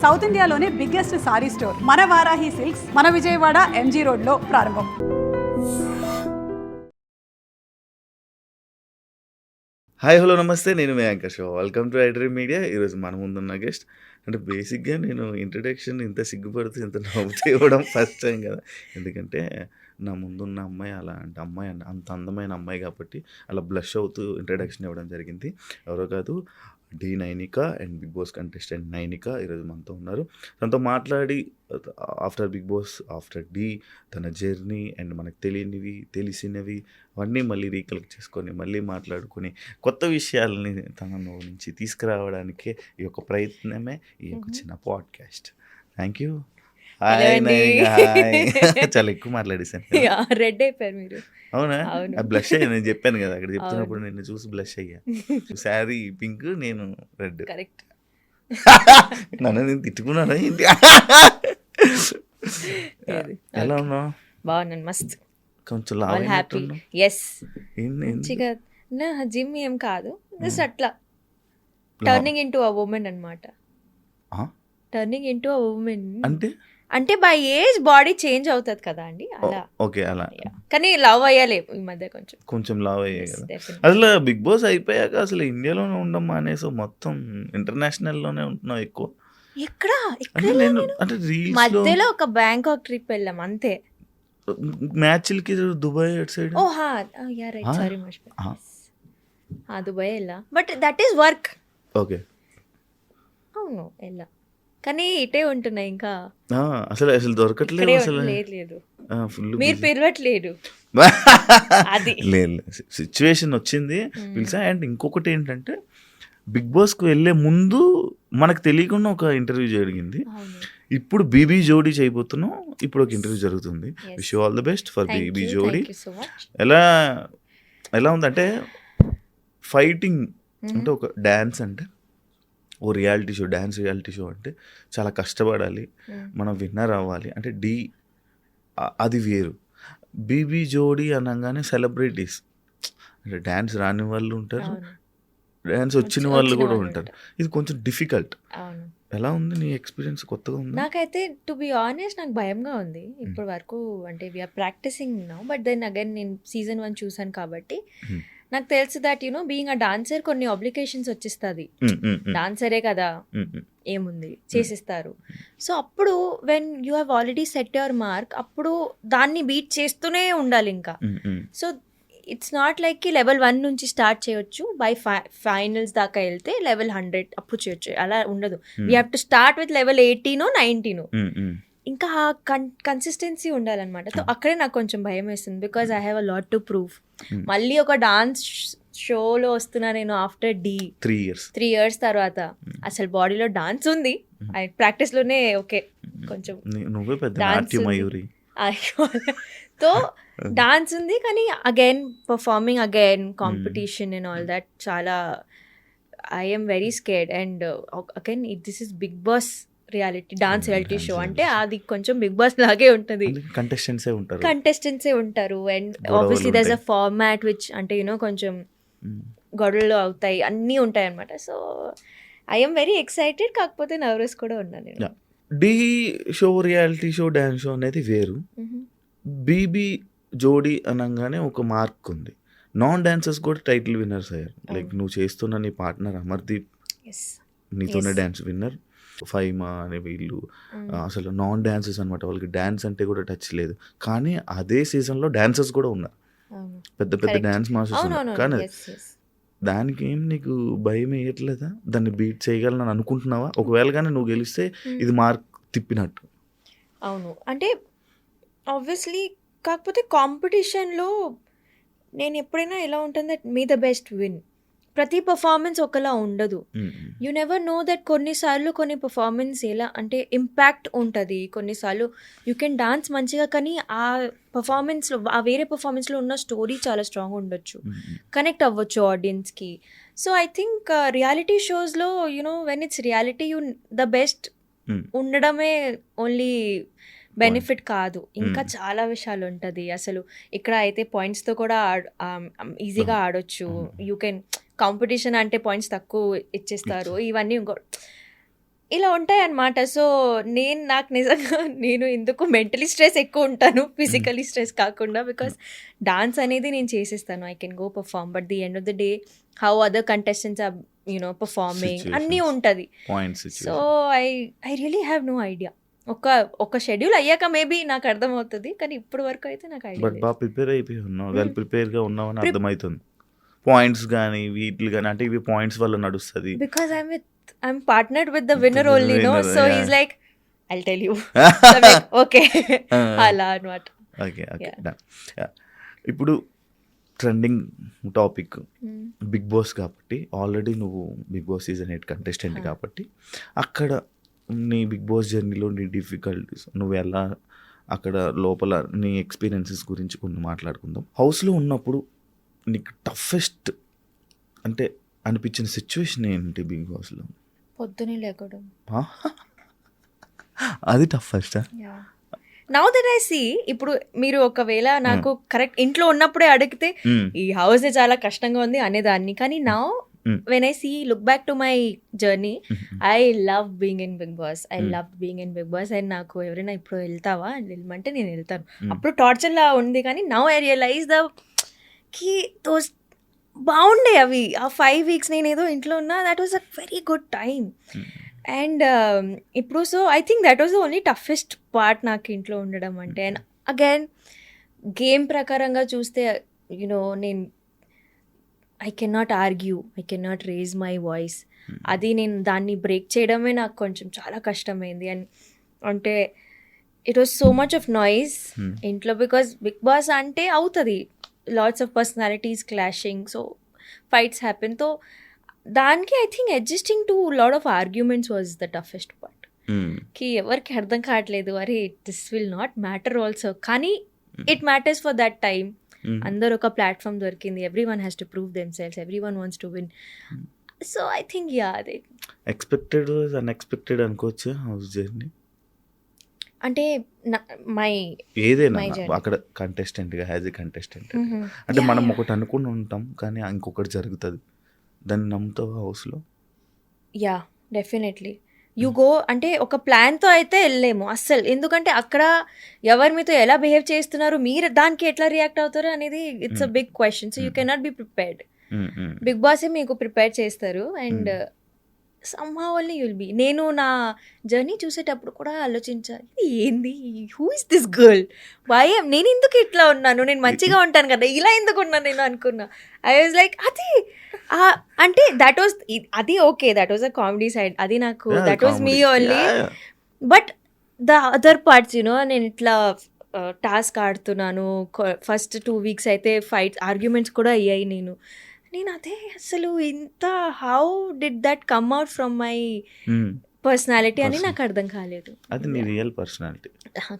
South ఇండియాలోనే biggest sorry store మన Varahi silks మన విజయవాడ ఎంజీ రోడ్లో ప్రారంభం. హాయ్ హలో నమస్తే, నేను మీ యాంకర్ షో. Welcome to iDream media. ఈరోజు మన ముందున్న గెస్ట్ అంటే బేసిక్గా నేను ఇంట్రడక్షన్ ఇంత సిగ్గుపడుతూ ఇంత నవ్వుతూ ఇవ్వడం ఫస్ట్ టైం కదా. ఎందుకంటే నా ముందున్న అమ్మాయి అలా అంటే అమ్మాయి అంత అందమైన అమ్మాయి కాబట్టి అలా బ్లష్ అవుతూ ఇంట్రడక్షన్ ఇవ్వడం జరిగింది. ఎవరో కాదు, Dhee Nainika and Bigg Boss contestant Nainika ఈరోజు మనతో ఉన్నారు. తనతో మాట్లాడి after Bigg Boss, after Dhee, తన జర్నీ అండ్ మనకు తెలియనివి తెలిసినవి అవన్నీ మళ్ళీ రీకలెక్ట్ చేసుకొని మళ్ళీ మాట్లాడుకొని కొత్త విషయాలని తన నుంచి తీసుకురావడానికే ఈ యొక్క ప్రయత్నమే ఈ యొక్క చిన్న podcast. Thank you. Hi Nainika. Hi. చాలా ఎక్కువ మాట్లాడేసాను. రెడ్ అయిపోయారు మీరు. అవునా? బ్లష్ అయ్యా, నేను చెప్పాను కదా అక్కడ చెప్తున్నప్పుడు నిన్ను చూసి బ్లష్ అయ్యా. శారీ పింక్, నేను రెడ్. కరెక్ట్. నన్ను నేను తిట్టుకున్నాను ఏంటి? ఎలా ఉన్నావు? బాగున్నాను, మస్త్. కొంచెం హ్యాపీ. ఎస్, మంచిగా. నా జిమ్ ఏం కాదు, జస్ట్ అట్లా టర్నింగ్ ఇంటూ అ ఉమెన్ అన్నమాట. టర్నింగ్ ఇంటూ అ ఉమెన్ అంటే బై ఏజ్ బాడీ చేంజ్ అవుతుంది కదా అండి, అలా. ఓకే, అలా. కానీ లవ్ అయ్యాలి ఈ మధ్య కొంచెం లవ్ అయ్యాయి కదా. అసలు బిగ్ బాస్ అయిపోయాక అసలు ఇండియాలోనే ఉండడం మానేసి మొత్తం ఇంటర్నేషనల్ లోనే ఉంటున్నావు ఎక్కువ. ఎక్కడ అంటే మధ్యలో ఒక బ్యాంకాక్ ట్రిప్ వెళ్ళాం అంతే. మ్యాచ్లకి దుబాయ్ అటు సైడ్. ఓ హా, యా రైట్, సారీ మర్చిపోయా. దుబాయ్ వెళ్ళా, but that is work. Okay, అవును వెళ్ళా, కానీ ఇటే ఉంటున్నాయి ఇంకా. అసలు దొరకట్లేదు. అసలు లేదు, మీరు పిలవట్లేదు. అది లేదు, సిచ్యువేషన్ వచ్చింది పిలిచా. అండ్ ఇంకొకటి ఏంటంటే బిగ్ బాస్కి వెళ్ళే ముందు మనకు తెలియకుండా ఒక ఇంటర్వ్యూ జరిగింది. ఇప్పుడు బీబీ జోడీ చేయబోతున్నాం. ఇప్పుడు ఒక ఇంటర్వ్యూ జరుగుతుంది. Wish you all the best for BB Jodi. ఎలా ఉందంటే ఫైటింగ్ అంటే ఒక డ్యాన్స్ అంటే ఓ reality show, dance reality show అంటే చాలా కష్టపడాలి, మనం విన్నర్ అవ్వాలి. అంటే అది వేరు. బీబీ జోడీ అనగానే సెలబ్రిటీస్ అంటే డ్యాన్స్ రాని వాళ్ళు ఉంటారు, డ్యాన్స్ వచ్చిన వాళ్ళు కూడా ఉంటారు. ఇది కొంచెం డిఫికల్ట్. ఎలా ఉంది నీ ఎక్స్పీరియన్స్? కొత్తగా ఉంది నాకైతే. టు బి ఆనెస్ట్, నాకు భయంగా ఉంది ఇప్పటి వరకు. అంటే we are practicing now, but then again నేను సీజన్ 1 చూసాను కాబట్టి నాకు తెలుసు that you know being a dancer కొన్ని ఆబ్లికేషన్స్ వచ్చేస్తుంది. డాన్సరే కదా, ఏముంది చేసిస్తారు. సో అప్పుడు when you have already set your mark, అప్పుడు దాన్ని బీట్ చేస్తూనే ఉండాలి ఇంకా. సో ఇట్స్ నాట్ లైక్ కి లెవెల్ 1 నుంచి స్టార్ట్ చేయొచ్చు, బై ఫైనల్స్ దాకా వెళ్తే లెవెల్ 100 అప్పుడు చేయొచ్చు, అలా ఉండదు. We have to start with level 18 19. ఇంకా కన్సిస్టెన్సీ ఉండాలన్నమాట. సో అక్కడే నాకు కొంచెం భయం వేస్తుంది, because I have a lot to prove. మళ్ళీ ఒక డాన్స్ షోలో వస్తున్నా నేను ఆఫ్టర్ డి 3 years తర్వాత. అసలు బాడీలో డాన్స్ ఉంది, ప్రాక్టీస్ లోనే ఓకే కొంచెం తో డాన్స్ ఉంది, కానీ again performing again competition and all that చాలా I'm very scared. And again this is Bigg Boss reality, dance reality show అంటే అది కొంచెం బిగ్ బాస్ లాగే ఉంటుంది. కంటెస్టెంట్సే ఉంటారు. And obviously there is a format which అంటే యూనో కొంచెం గొడవలు అవుతాయి, అన్నీ ఉంటాయి అన్నమాట. సో ఐఎమ్ వెరీ ఎక్సైటెడ్, కాకపోతే నర్వస్ కూడా ఉన్నాను నేను. The show, reality show, dance show అనేది వేరు. బీబీ జోడీ అనగానే ఒక మార్క్ ఉంది. నాన్ డాన్సర్స్ కూడా టైటిల్ విన్నర్స్ అయ్యారు. లైక్ నువ్వు చేస్తున్న నీ పార్ట్నర్ అమర్దీప్ నీతోనే డాన్స్ విన్నర్, ఫైమా అనే వీళ్ళు అసలు నాన్ డాన్సర్స్ అనమాట. వాళ్ళకి డాన్స్ అంటే కూడా టచ్ లేదు. కానీ అదే సీజన్లో డాన్సర్స్ కూడా ఉన్నారు, పెద్ద పెద్ద డాన్స్ మాస్టర్స్ ఉన్నారు. కానీ దానికి ఏం నీకు భయం వేయట్లేదా? దాన్ని బీట్ చేయగలను అనుకుంటున్నావా? ఒకవేళ కానీ నువ్వు గెలిస్తే ఇది మార్క్ తిప్పినట్టు. అవును, అంటే ఆబ్వియస్లీ. కాకపోతే కాంపిటీషన్లో నేను ఎప్పుడైనా ఎలా ఉంటుంది, మీ ద బెస్ట్ విన్. ప్రతి పర్ఫార్మెన్స్ ఒకలా ఉండదు. You never know that. కొన్నిసార్లు కొన్ని పర్ఫార్మెన్స్ ఎలా అంటే ఇంపాక్ట్ ఉంటుంది, కొన్నిసార్లు యూ కెన్ డాన్స్ మంచిగా, కానీ ఆ పర్ఫార్మెన్స్లో ఆ వేరే పర్ఫార్మెన్స్లో ఉన్న స్టోరీ చాలా స్ట్రాంగ్ ఉండొచ్చు, కనెక్ట్ అవ్వచ్చు ఆడియన్స్కి. సో ఐ థింక్ రియాలిటీ షోస్లో you know when it's reality, you the best ఉండడమే ఓన్లీ బెనిఫిట్ కాదు, ఇంకా చాలా విషయాలు ఉంటుంది. అసలు ఇక్కడ అయితే పాయింట్స్తో కూడా ఈజీగా ఆడొచ్చు. యూ కెన్ కాంపిటీషన్ అంటే పాయింట్స్ తక్కువ ఇచ్చేస్తారు, ఇవన్నీ ఇంకో ఇలా ఉంటాయి అన్నమాట. సో నాకు నిజంగా నేను ఎందుకు మెంటలీ స్ట్రెస్ ఎక్కువ ఉంటాను ఫిజికలీ స్ట్రెస్ కాకుండా, బికాస్ డాన్స్ అనేది నేను చేసేస్తాను, I can go perform, but the end of the day how other contestants are performing అన్నీ ఉంటుంది. So I really have no idea. ఒక షెడ్యూల్ అయ్యాక మేబీ నాకు అర్థమవుతుంది, కానీ ఇప్పటి వరకు అయితే నాకు ఐడియా బట్ బాగా ప్రిపేర్ అయిపోయి ఉన్నావు, వెల్ ప్రిపేర్గా ఉన్నావు అని అర్థమవుతుంది. పాయింట్స్ కానీ వీటిలు కానీ అంటే ఇవి పాయింట్స్ వల్ల నడుస్తుంది. Because I'm partnered with the winner only, no? winner, So yeah. he's like, I'll tell you. So I'm like, okay. అలా అన్నమాట. Okay okay done. ఇప్పుడు ట్రెండింగ్ టాపిక్ బిగ్ బాస్ కాబట్టి, ఆల్రెడీ నువ్వు బిగ్ బాస్ సీజన్ 8 కంటెస్టెంట్ కాబట్టి అక్కడ నీ big boss జర్నీలో నీ డిఫికల్టీస్, నువ్వు ఎలా అక్కడ లోపల నీ ఎక్స్పీరియన్సెస్ గురించి కొన్ని మాట్లాడుకుందాం. హౌస్లో ఉన్నప్పుడు నీకు టఫెస్ట్ అంటే అనిపించిన సిచ్యువేషన్ ఏంటి బిగ్ బాస్లో? పొద్దునే లేకడం. అది toughest. Now that I see, ఇప్పుడు మీరు ఒకవేళ నాకు కరెక్ట్ ఇంట్లో ఉన్నప్పుడే అడిగితే ఈ హౌస్ చాలా కష్టంగా ఉంది అనేదాన్ని, కానీ now when I see look back to my journey, I love being in Big Boss. I loved being in Big Boss. And నాకు ఎవరైనా ఇప్పుడు వెళ్తావా వెళ్ళమంటే నేను వెళ్తాను. అప్పుడు టార్చర్ లా ఉంది, కానీ నౌ ఐ రియలైజ్ ద కి దోస్ బాగుండే అవి. ఆ 5 weeks నేను ఏదో ఇంట్లో ఉన్నా, that was a very good time. And ఇప్పుడు so I think that was the only toughest part నాకు ఇంట్లో ఉండడం అంటే. అండ్ అగైన్ గేమ్ ప్రకారంగా చూస్తే నేను I can not argue, I can not raise my voice. అది నేను దాన్ని బ్రేక్ చేయడమే నాకు కొంచెం చాలా కష్టమైంది. అండ్ అంటే it was so much of noise ఇంట్లో, బికాస్ బిగ్ బాస్ అంటే అవుతుంది, lots of personalities clashing, so fights happen. So దానికి I think adjusting to lot of arguments was the toughest part. కి ఎవరికి అర్థం కావట్లేదు, అరే this will not matter also, కానీ it matters for that time. అందరు ఒక ప్లాట్ఫామ్ దొరికింది, everyone has to prove themselves, everyone wants to win. So I think అదే ఎక్స్పెక్టెడ్ అన్ఎక్స్పెక్టెడ్ అనుకోవచ్చు హౌస్ జర్నీ అంటే మై ఏదైనా అక్కడ కంటెస్టెంట్గా as a contestant అంటే మనం ఒకటి అనుకుని ఉంటాం, కానీ ఇంకొకటి జరుగుతుంది, దాన్ని నమ్ముతావు హౌస్లో? Yeah definitely you go. అంటే ఒక ప్లాన్తో అయితే వెళ్ళలేము అస్సలు, ఎందుకంటే అక్కడ ఎవరు మీతో ఎలా బిహేవ్ చేస్తున్నారు, మీరు దానికి ఎట్లా రియాక్ట్ అవుతారు అనేది it's a big question. So you cannot be prepared. Bigg బాసే మీకు ప్రిపేర్ చేస్తారు, and somehow only you'll be. నేను నా జర్నీ చూసేటప్పుడు కూడా ఆలోచించాలి, ఏంది, హూ ఇస్ దిస్ గర్ల్, భయం, నేను ఎందుకు ఇట్లా ఉన్నాను, నేను మంచిగా ఉంటాను కదా, ఇలా ఎందుకు ఉన్నాను నేను అనుకున్నా. ఐ వాజ్ లైక్ అది అంటే దట్ వాజ్ అది okay, that was a comedy side, అది నాకు that was me only. But the other parts నేను ఇట్లా టాస్క్ ఆడుతున్నాను, ఫస్ట్ 2 weeks అయితే ఫైట్స్ ఆర్గ్యుమెంట్స్ కూడా అయ్యాయి. నేను అదే అసలు ఇంత how did that come out from my personality అని నాకు అర్థం కాలేదు. అది నీ రియల్ పర్సనాలిటీ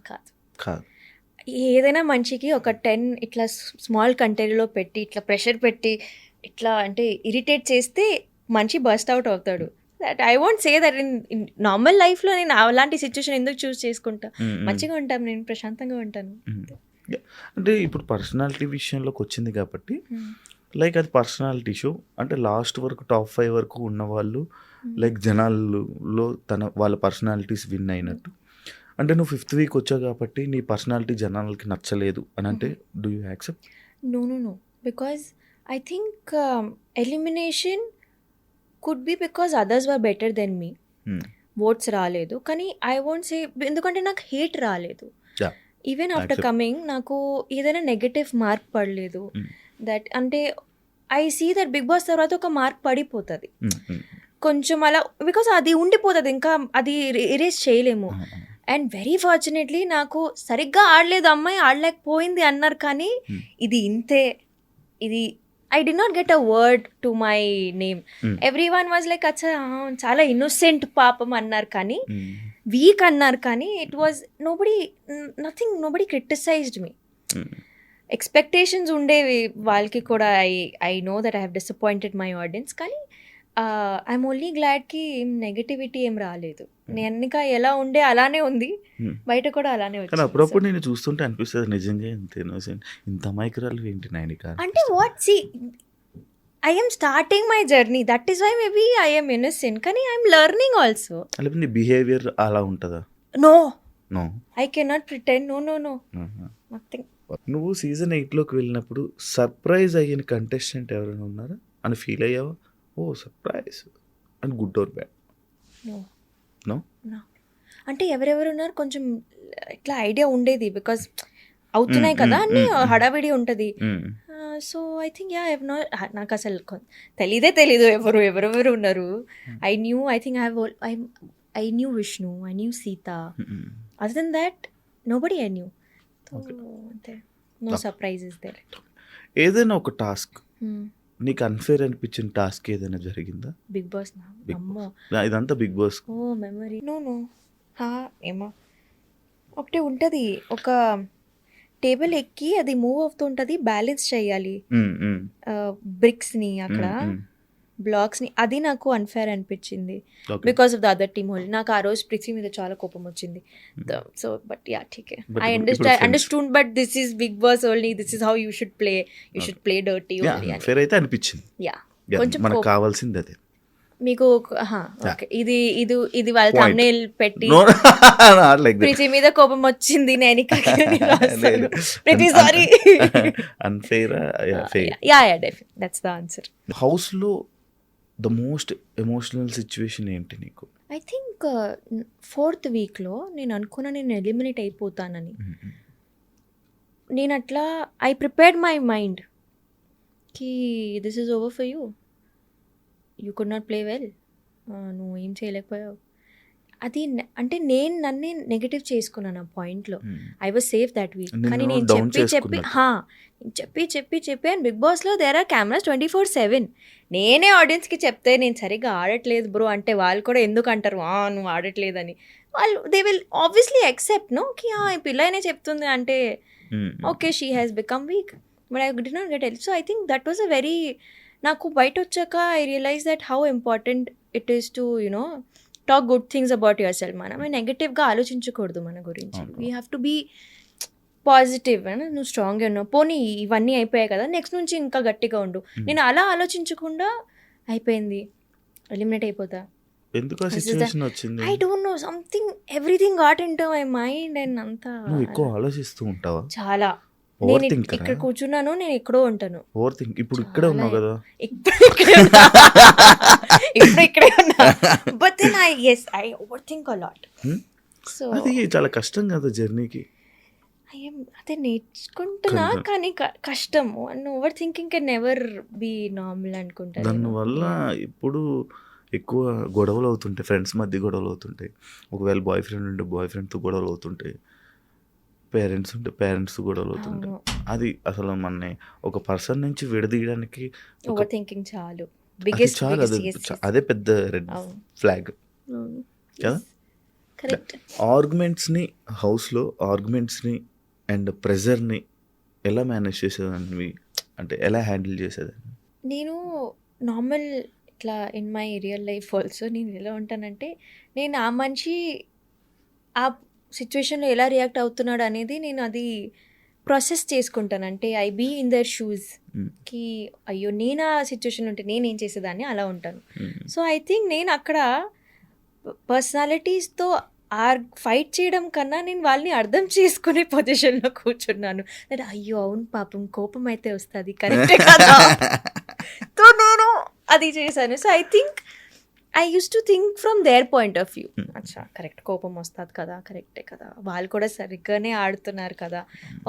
కాదు. ఏదైనా మనిషికి ఒక 10 ఇట్లా స్మాల్ కంటైనర్లో పెట్టి ఇట్లా ప్రెషర్ పెట్టి ఇట్లా అంటే ఇరిటేట్ చేస్తే మనిషి బస్ట్ అవుట్ అవుతాడు. That I want say that in normal లైఫ్లో నేను అలాంటి సిచ్యువేషన్ ఎందుకు చూస్ చేసుకుంటా, మంచిగా ఉంటాను, నేను ప్రశాంతంగా ఉంటాను. అంటే ఇప్పుడు పర్సనాలిటీ విషయంలోకి వచ్చింది కాబట్టి లైక్ అది పర్సనాలిటీ షో అంటే లాస్ట్ వరకు టాప్ 5 వరకు ఉన్నవాళ్ళు లైక్ జనాల్లో వాళ్ళ పర్సనాలిటీస్ విన్ అయినట్టు. అంటే నువ్వు 5th week వచ్చావు కాబట్టి నీ పర్సనాలిటీ జనాలకి నచ్చలేదు అని అంటే do you accept? No because I think elimination could be because others were better than me. Votes రాలేదు, కానీ ఐ వాంట్ సే ఎందుకంటే నాకు హేట్ రాలేదు. ఈవెన్ ఆఫ్టర్ కమింగ్ నాకు ఏదైనా నెగటివ్ మార్క్ పడలేదు. దట్ అంటే I see that Bigg Boss తర్వాత ఒక మార్క్ పడిపోతుంది కొంచెం అలా, బికాస్ అది ఉండిపోతుంది, ఇంకా అది ఎరేజ్ చేయలేము. అండ్ వెరీ ఫార్చునేట్లీ నాకు సరిగ్గా ఆడలేదు అమ్మాయి, ఆడలేకపోయింది అన్నారు, కానీ ఇది ఇంతే, ఇది I did not get a word to my name. Every one was like అచ్చా చాలా ఇన్నోసెంట్ పాపం అన్నారు, కానీ వీక్ అన్నారు, కానీ it was nobody criticised me. Expectations ఉండేవి వాళ్ళకి కూడా. I know that I have disappointed my audience, కానీ ఐఎమ్ ఓన్లీ గ్లాడ్కి ఏం నెగటివిటీ ఏం రాలేదు. నేను ఇంకా ఎలా ఉండే అలానే ఉంది, బయట కూడా అలానే వచ్చింది. అప్పుడప్పుడు నేను చూస్తుంటే అనిపిస్తుంది నిజంగా ఇంత అమాయకురాలు ఏంటి నైనిక అంటే. What see I am starting my journey. That is why maybe I am innocent. కానీ I am learning also. లేకపోతే నీ బిహేవియర్ అలా ఉంటుందా? No, no. I cannot pretend. No. Nothing. నువ్వు సీజన్ 8లోకి వెళ్ళినప్పుడు సర్ప్రైజ్ అయ్యిన కంటెస్టెంట్ ఎవరైనా ఉన్నారా అని ఫీల్ అయ్యావా? Oh surprise and good or bad? No. No. అంటే ఎవరెవరు ఉన్నారు కొంచెం ఇట్లా ఐడియా ఉండేది బికాస్ అవుతున్నాయి కదా అన్ని హడావిడి ఉంటుంది. So I think yeah I've not, నాకు అసలు తెలీదు ఎవరెవరు ఉన్నారు. I think I knew Vishnu, I knew Sita. Other than that nobody I knew. అంతే, నో సర్ప్రైజెస్ దేర్. ఏదైనా ఒక టాస్క్ నీకు అన్ఫేర్ అనిపించిన టాస్క్ ఏదైనా జరిగిందా? బిగ్ బాస్ అమ్మో, ఇదంతా బిగ్ బాస్. ఓ మెమరీ. నో ఏమో ఒకటే ఉంటుంది, ఒక టేబుల్ ఎక్కి అది మూవ్ అవుతుంటుంది, బ్యాలెన్స్ చేయాలి బ్రిక్స్ని అక్కడ బ్లాక్స్ని. అది నాకు అన్ఫేర్ అనిపించింది because of the other team whole. నాకు ఆ రోజు పృథ్వీ మీద చాలా కోపం వచ్చింది. సో బట్ యా ఠీకే, I understood but this is Bigg Boss only, this is how you should play dirty only అని. ఫేర్ అయితే అనిపించింది. యా కొంచెం మనకు కావాల్సింది అదే. మీకు ఓకే, ఇది వాళ్ళ థంబ్నెయిల్ పెట్టి ప్రీతి మీద కోపం వచ్చింది నేను sorry unfair. Yeah that's the answer. House లో ద మోస్ట్ ఎమోషనల్ సిచ్యువేషన్ ఏంటి నీకు? ఐ థింక్ 4th వీక్లో నేను అనుకున్నా నేను ఎలిమినేట్ అయిపోతానని. నేను అట్లా ఐ ప్రిపేర్డ్ మై మైండ్ కి this is over for you, you could not play well, నువ్వు ఏం చేయలేకపోయావు. అది అంటే నేను నన్నే నెగటివ్ చేసుకున్నాను ఆ పాయింట్లో. I was safe that week. కానీ నేను చెప్పి అండ్ బిగ్ బాస్లో దేర్ ఆర్ కెమెరాస్ 24/7. నేనే ఆడియన్స్కి చెప్తే నేను సరిగ్గా ఆడట్లేదు బ్రో అంటే వాళ్ళు కూడా ఎందుకు అంటారు నువ్వు ఆడట్లేదని. వాళ్ళు they will obviously accept no కి ఈ పిల్లనే చెప్తుంది అంటే okay she has become weak, but I did not get help. So I think that was a very, నాకు బయట వచ్చాక I realise that how important it is to you know talk good things about yourself. మనం నెగటివ్గా ఆలోచించకూడదు మన గురించి. We have to be positive. నువ్వు స్ట్రాంగ్గా ఉన్నావు, పోనీ ఇవన్నీ అయిపోయాయి కదా నెక్స్ట్ నుంచి ఇంకా గట్టిగా ఉండు. నేను అలా ఆలోచించకుండా అయిపోయింది ఎలిమినేట్ అయిపోతా. ఎందుకు ఆ సిచువేషన్ వచ్చింది? I don't know, something everything got into my mind and అంతా. నువ్వు ఎక్కువ ఆలోచిస్తూ ఉంటావా? చాలా. నేను ఇక్కడ కూర్చున్నాను, నేను ఎక్కడో ఉంటాను. Over think. ఇప్పుడు ఇక్కడే ఉన్నావు కదా? ఇప్పుడు ఇక్కడే ఉన్నా, but then I over think a lot. So అది చాలా కష్టం కదా జర్నీకి. అదే నేర్చుకుంటున్నా కానీ కష్టము. And over thinking can never be normal అనుకుంటా. దానివల్ల ఇప్పుడు ఎక్కువ గొడవలు అవుతుంటాయి, ఫ్రెండ్స్ మధ్య గొడవలు అవుతుంటాయి. ఒకవేళ బాయ్ ఫ్రెండ్ ఉంటే బాయ్ ఫ్రెండ్తో గొడవలు అవుతుంటాయి, పేరెంట్స్ ఉంటే పేరెంట్స్ గొడవలు అవుతుంటాయి. అది అసలు మన ఒక పర్సన్ నుంచి విడదీయడానికి ఓవర్ థింకింగ్ చాలు, అదే పెద్ద రెడ్ ఫ్లాగ్ కదా. ఆర్గ్యుమెంట్స్ని హౌస్లో ఆర్గ్యుమెంట్స్ని అండ్ ప్రెజర్ని ఎలా మేనేజ్ చేసేదాన్ని, అంటే ఎలా హ్యాండిల్ చేసేదాన్ని? నేను నార్మల్ ఇట్లా in my real life also నేను ఎలా ఉంటానంటే, నేను ఆ మనిషి ఆ సిచ్యువేషన్లో ఎలా రియాక్ట్ అవుతున్నాడు అనేది నేను అది ప్రాసెస్ చేసుకుంటాను. అంటే ఐ బీ ఇన్ దర్ షూస్కి, అయ్యో నేను ఆ సిచ్యువేషన్ ఉంటే నేనేం చేసేదాన్ని అలా ఉంటాను. సో ఐ థింక్ నేను అక్కడ పర్సనాలిటీస్తో ఫైట్ చేయడం కన్నా నేను వాళ్ళని అర్థం చేసుకునే పొజిషన్లో కూర్చున్నాను. అంటే అయ్యో అవును పాపం కోపం అయితే వస్తుంది కరెక్టే కదా, సో నేను అది చేశాను. So I think I use to think from their point of view. అచ్చా కరెక్ట్, కోపం వస్తుంది కదా, కరెక్టే కదా, వాళ్ళు కూడా సరిగ్గానే ఆడుతున్నారు కదా.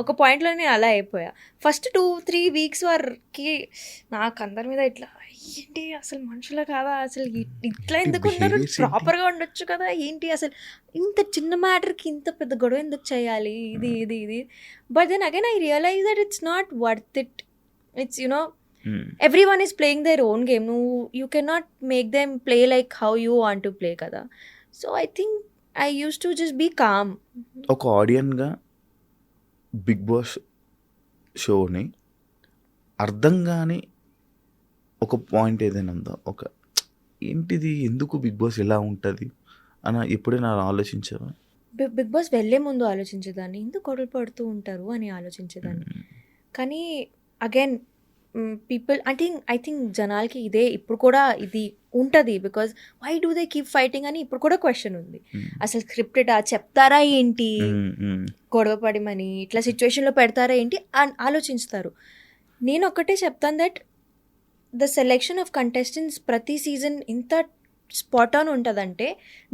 ఒక పాయింట్లో నేను అలా అయిపోయా. ఫస్ట్ 2-3 వీక్స్ వరకు నాకు అందరి మీద ఇట్లా ఏంటి అసలు మనుషుల కాదా, అసలు ఇట్లా ఎందుకు ఉన్నారు, ప్రాపర్గా ఉండొచ్చు కదా, ఏంటి అసలు ఇంత చిన్న మ్యాటర్కి ఇంత పెద్ద గొడవ ఎందుకు చేయాలి, ఇది. But then again I realise that it's not worth it. It's you know everyone is playing their own game. You cannot make them play like how you want to play kada. So I think I used to just be calm. ఒక ఆడియన్గా big boss షోని అర్థం కాని ఒక point ఏదైనా ఉందా? ఒక ఏంటిది, ఎందుకు బిగ్ బాస్ ఎలా ఉంటుంది అని ఎప్పుడైనా ఆలోచించావా? బిగ్ బాస్ వెళ్ళే ముందు ఆలోచించేదాన్ని, ఎందుకు గొడవలు పడుతూ ఉంటారు అని ఆలోచించేదాన్ని. కానీ అగైన్ పీపుల్ ఐ థింక్ జనాలకి ఇదే ఇప్పుడు కూడా ఇది ఉంటుంది, because why do they keep fighting అని ఇప్పుడు కూడా క్వశ్చన్ ఉంది. అసలు స్క్రిప్టెడ్ చెప్తారా ఏంటి, గొడవ పడిమని ఇట్లా సిచ్యువేషన్లో పెడతారా ఏంటి అని ఆలోచిస్తారు. నేను ఒక్కటే చెప్తాను that the selection of contestants ప్రతి సీజన్ ఇంత స్పాట్ ఆన్ ఉంటుందంటే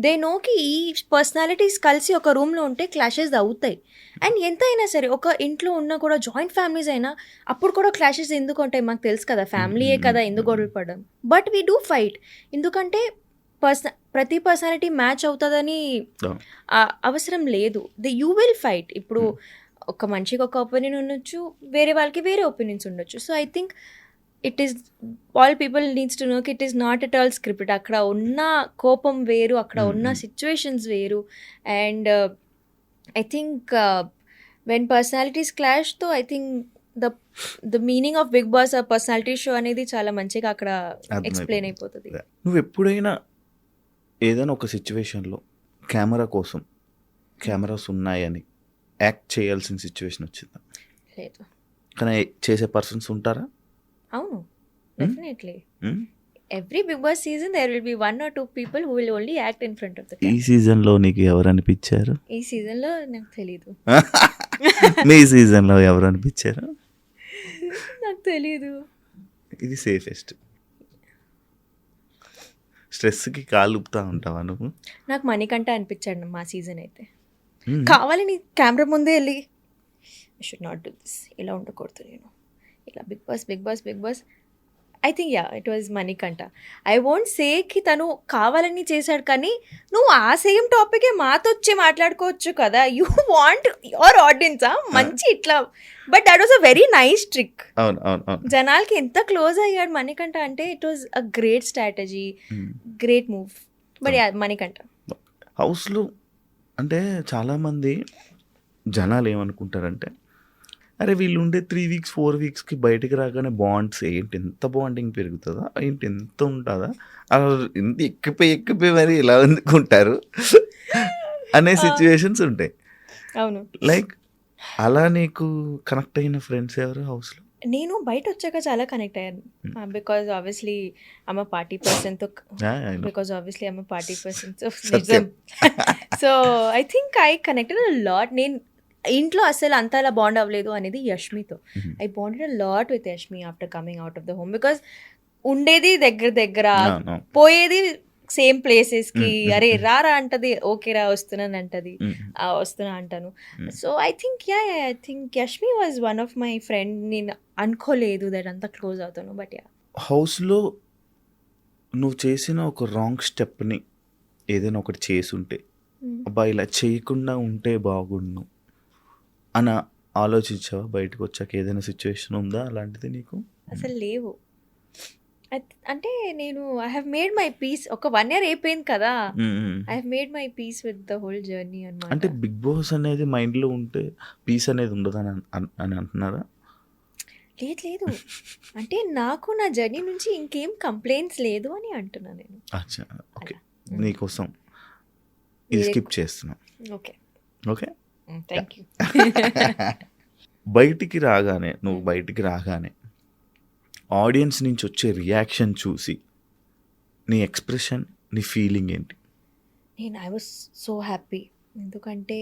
దే నోకి ఈ పర్సనాలిటీస్ కలిసి ఒక రూమ్లో ఉంటే క్లాషెస్ అవుతాయి. అండ్ ఎంత అయినా సరే ఒక ఇంట్లో ఉన్న కూడా జాయింట్ ఫ్యామిలీస్ అయినా అప్పుడు కూడా క్లాషెస్ ఎందుకు ఉంటాయి మాకు తెలుసు కదా, ఫ్యామిలీయే కదా ఎందుకు గొడవలు పడడం. బట్ వీ డూ ఫైట్, ఎందుకంటే ప్రతి పర్సనాలిటీ మ్యాచ్ అవుతుందని అవసరం లేదు. You will fight. ఇప్పుడు ఒక మనిషికి ఒక ఒపీనియన్ ఉండొచ్చు, వేరే వాళ్ళకి వేరే ఒపీనియన్స్ ఉండొచ్చు. So I think it is all people needs to know it is not at all scripted. అక్కడ ఉన్న కోపం వేరు, అక్కడ ఉన్న సిచ్యువేషన్స్ వేరు. And I think when personalities clash తో I think the meaning of Bigg Boss ఆ పర్సనాలిటీ షో అనేది చాలా మంచిగా అక్కడ ఎక్స్ప్లెయిన్ అయిపోతుంది. నువ్వు ఎప్పుడైనా ఏదైనా ఒక సిచ్యువేషన్లో కెమెరాస్ ఉన్నాయని యాక్ట్ చేయాల్సిన సిచ్యువేషన్ వచ్చిందా? లేదు. కానీ చేసే పర్సన్స్ ఉంటారా? అవును, definitely. Every Bigg Boss season there will be 1 or 2 people who will only act in front of the camera. ఈ సీజన్లో నీకు ఎవరు అనిపించారు? ఈ సీజన్లో నాకు తెలీదు. మీ సీజన్లో ఎవరు అనిపించారు? నాకు తెలీదు. ఇది సేఫెస్ట్. స్ట్రెస్కి కాలు ఊపుతా ఉంటావా నువ్వు? నాకు మణికంఠ అనిపించాడు మా సీజన్ అయితే. కావాలని కెమెరా ముందే వెళ్ళి I should not do this, ఇలా ఉండకూడదు నేను, ఇలా Bigg Boss I think it was Manikanta. I won't say కి తను కావాలని చేశాడు, కానీ నువ్వు ఆ సేమ్ టాపికే మాతో వచ్చి మాట్లాడుకోవచ్చు కదా. యూ వాంట్ యువర్ ఆడియన్స్ మంచి ఇట్లా. But that was a very nice trick. జనాలకి ఎంత క్లోజ్ అయ్యాడు మణికంఠ అంటే it was a great strategy, great move. But Manikanta హౌస్లో అంటే చాలామంది జనాలు ఏమనుకుంటారంటే, అరే వీళ్ళు ఉండే 3 weeks 4 weeksకి బయటికి రాగానే బాండ్స్ ఏంటి ఎంత బాండింగ్ పెరుగుతుందా, ఏంటి ఎంత ఉంటుందా, అలా ఎంత ఎక్కిపోయి మరి ఇలా అందుకుంటారు అనే సిచ్యువేషన్స్ ఉంటాయి. అవును. లైక్ అలా నీకు కనెక్ట్ అయిన ఫ్రెండ్స్ ఎవరు హౌస్లో? నేను బయట వచ్చాక చాలా కనెక్ట్ అయ్యాను, because obviously I'm a party పర్సన్తో, so I think I connected a lot. నేను ఇంట్లో అసలు అంత అలా బాండ్ అవ్వలేదు అనేది యష్మితో. I bonded a lot with Yashmi after coming out of the home, because ఉండేది దగ్గర, పోయేది సేమ్ ప్లేసెస్కి. అరే రారా అంటది, ఓకే రా వస్తున్నాను అంటది, వస్తున్నా అంటాను. So I think Yashmi was one of my friend. నేను అనుకోలేదు దట్ అంత క్లోజ్ అవుతాను. బట్ హౌస్లో నువ్వు చేసిన ఒక రాంగ్ స్టెప్ని ఏదైనా ఒకటి చేసుంటే, అబ్బా ఇలా చేయకుండా ఉంటే బాగుండు అని ఆలోచించావా? బయటకు వచ్చాక ఏదైనా సిచ్యువేషన్ ఉందా అలాంటిది నీకు? అసలు లేవు. అంటే నేను I have made my peace. ఒక 1 year అయిపోయింది కదా, I have made my peace with the whole journey అన్నమాట. అంటే బిగ్ బాస్ అనేది మైండ్లో ఉంటే పీస్ అనేది ఉండదు అని అంటున్నారా? లేదు, అంటే నాకు నా జర్నీ నుంచి ఇంకేం కంప్లైంట్స్ లేదు అని అంటున్నా నేను. అచ్చా, ఓకే. నీకోసం ఇది స్కిప్ చేస్తున్నా. Okay thank you. నువ్వు బయటికి రాగానే ఆడియన్స్ నుంచి వచ్చే రియాక్షన్ చూసి నీ ఎక్స్ప్రెషన్, నీ ఫీలింగ్ ఏంటి? ఐ వాజ్ సో హ్యాపీ, ఎందుకంటే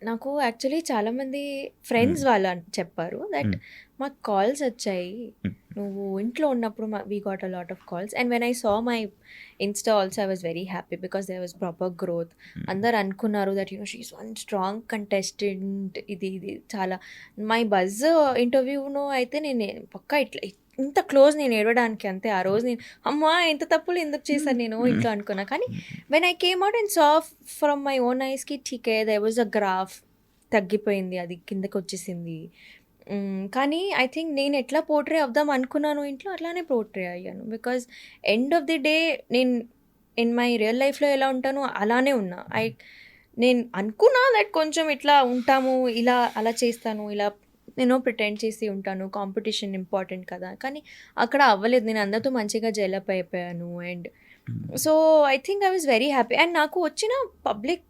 నాకు యాక్చువల్లీ చాలామంది ఫ్రెండ్స్ వాళ్ళు చెప్పారు దట్ మాకు కాల్స్ వచ్చాయి నువ్వు ఇంట్లో ఉన్నప్పుడు. We got a lot of calls and when I saw my insta also I was very happy because there was proper growth. అందరు అనుకున్నారు that she is one strong contestant. ఇది చాలా మై బజ్ ఇంటర్వ్యూను అయితే నేను పక్కా ఇట్లా ఇంత క్లోజ్ నేను ఏడవడానికి అంతే. ఆ రోజు నేను అమ్మా ఎంత తప్పులు ఎందుకు చేశాను నేను ఇంట్లో అనుకున్నా. కానీ when I came out and saw from my own ఐస్కి ఠీకే దే వాజ్ అ గ్రాఫ్, తగ్గిపోయింది, అది కిందకి వచ్చేసింది. కానీ ఐ థింక్ నేను ఎట్లా పోర్ట్రే అవుదాం అనుకున్నాను ఇంట్లో అట్లానే పోర్ట్రే అయ్యాను. Because end of the day నేను ఇన్ మై రియల్ లైఫ్లో ఎలా ఉంటానో అలానే ఉన్నా. నేను అనుకున్నా దట్ కొంచెం ఇట్లా ఉంటాము, ఇలా అలా చేస్తాను, ఇలా నేను ప్రిటెండ్ చేసి ఉంటాను, కాంపిటీషన్ ఇంపార్టెంట్ కదా. కానీ అక్కడ అవ్వలేదు, నేను అందరితో మంచిగా జైలప్ అయిపోయాను. And so I think I was very happy. And నాకు వచ్చిన పబ్లిక్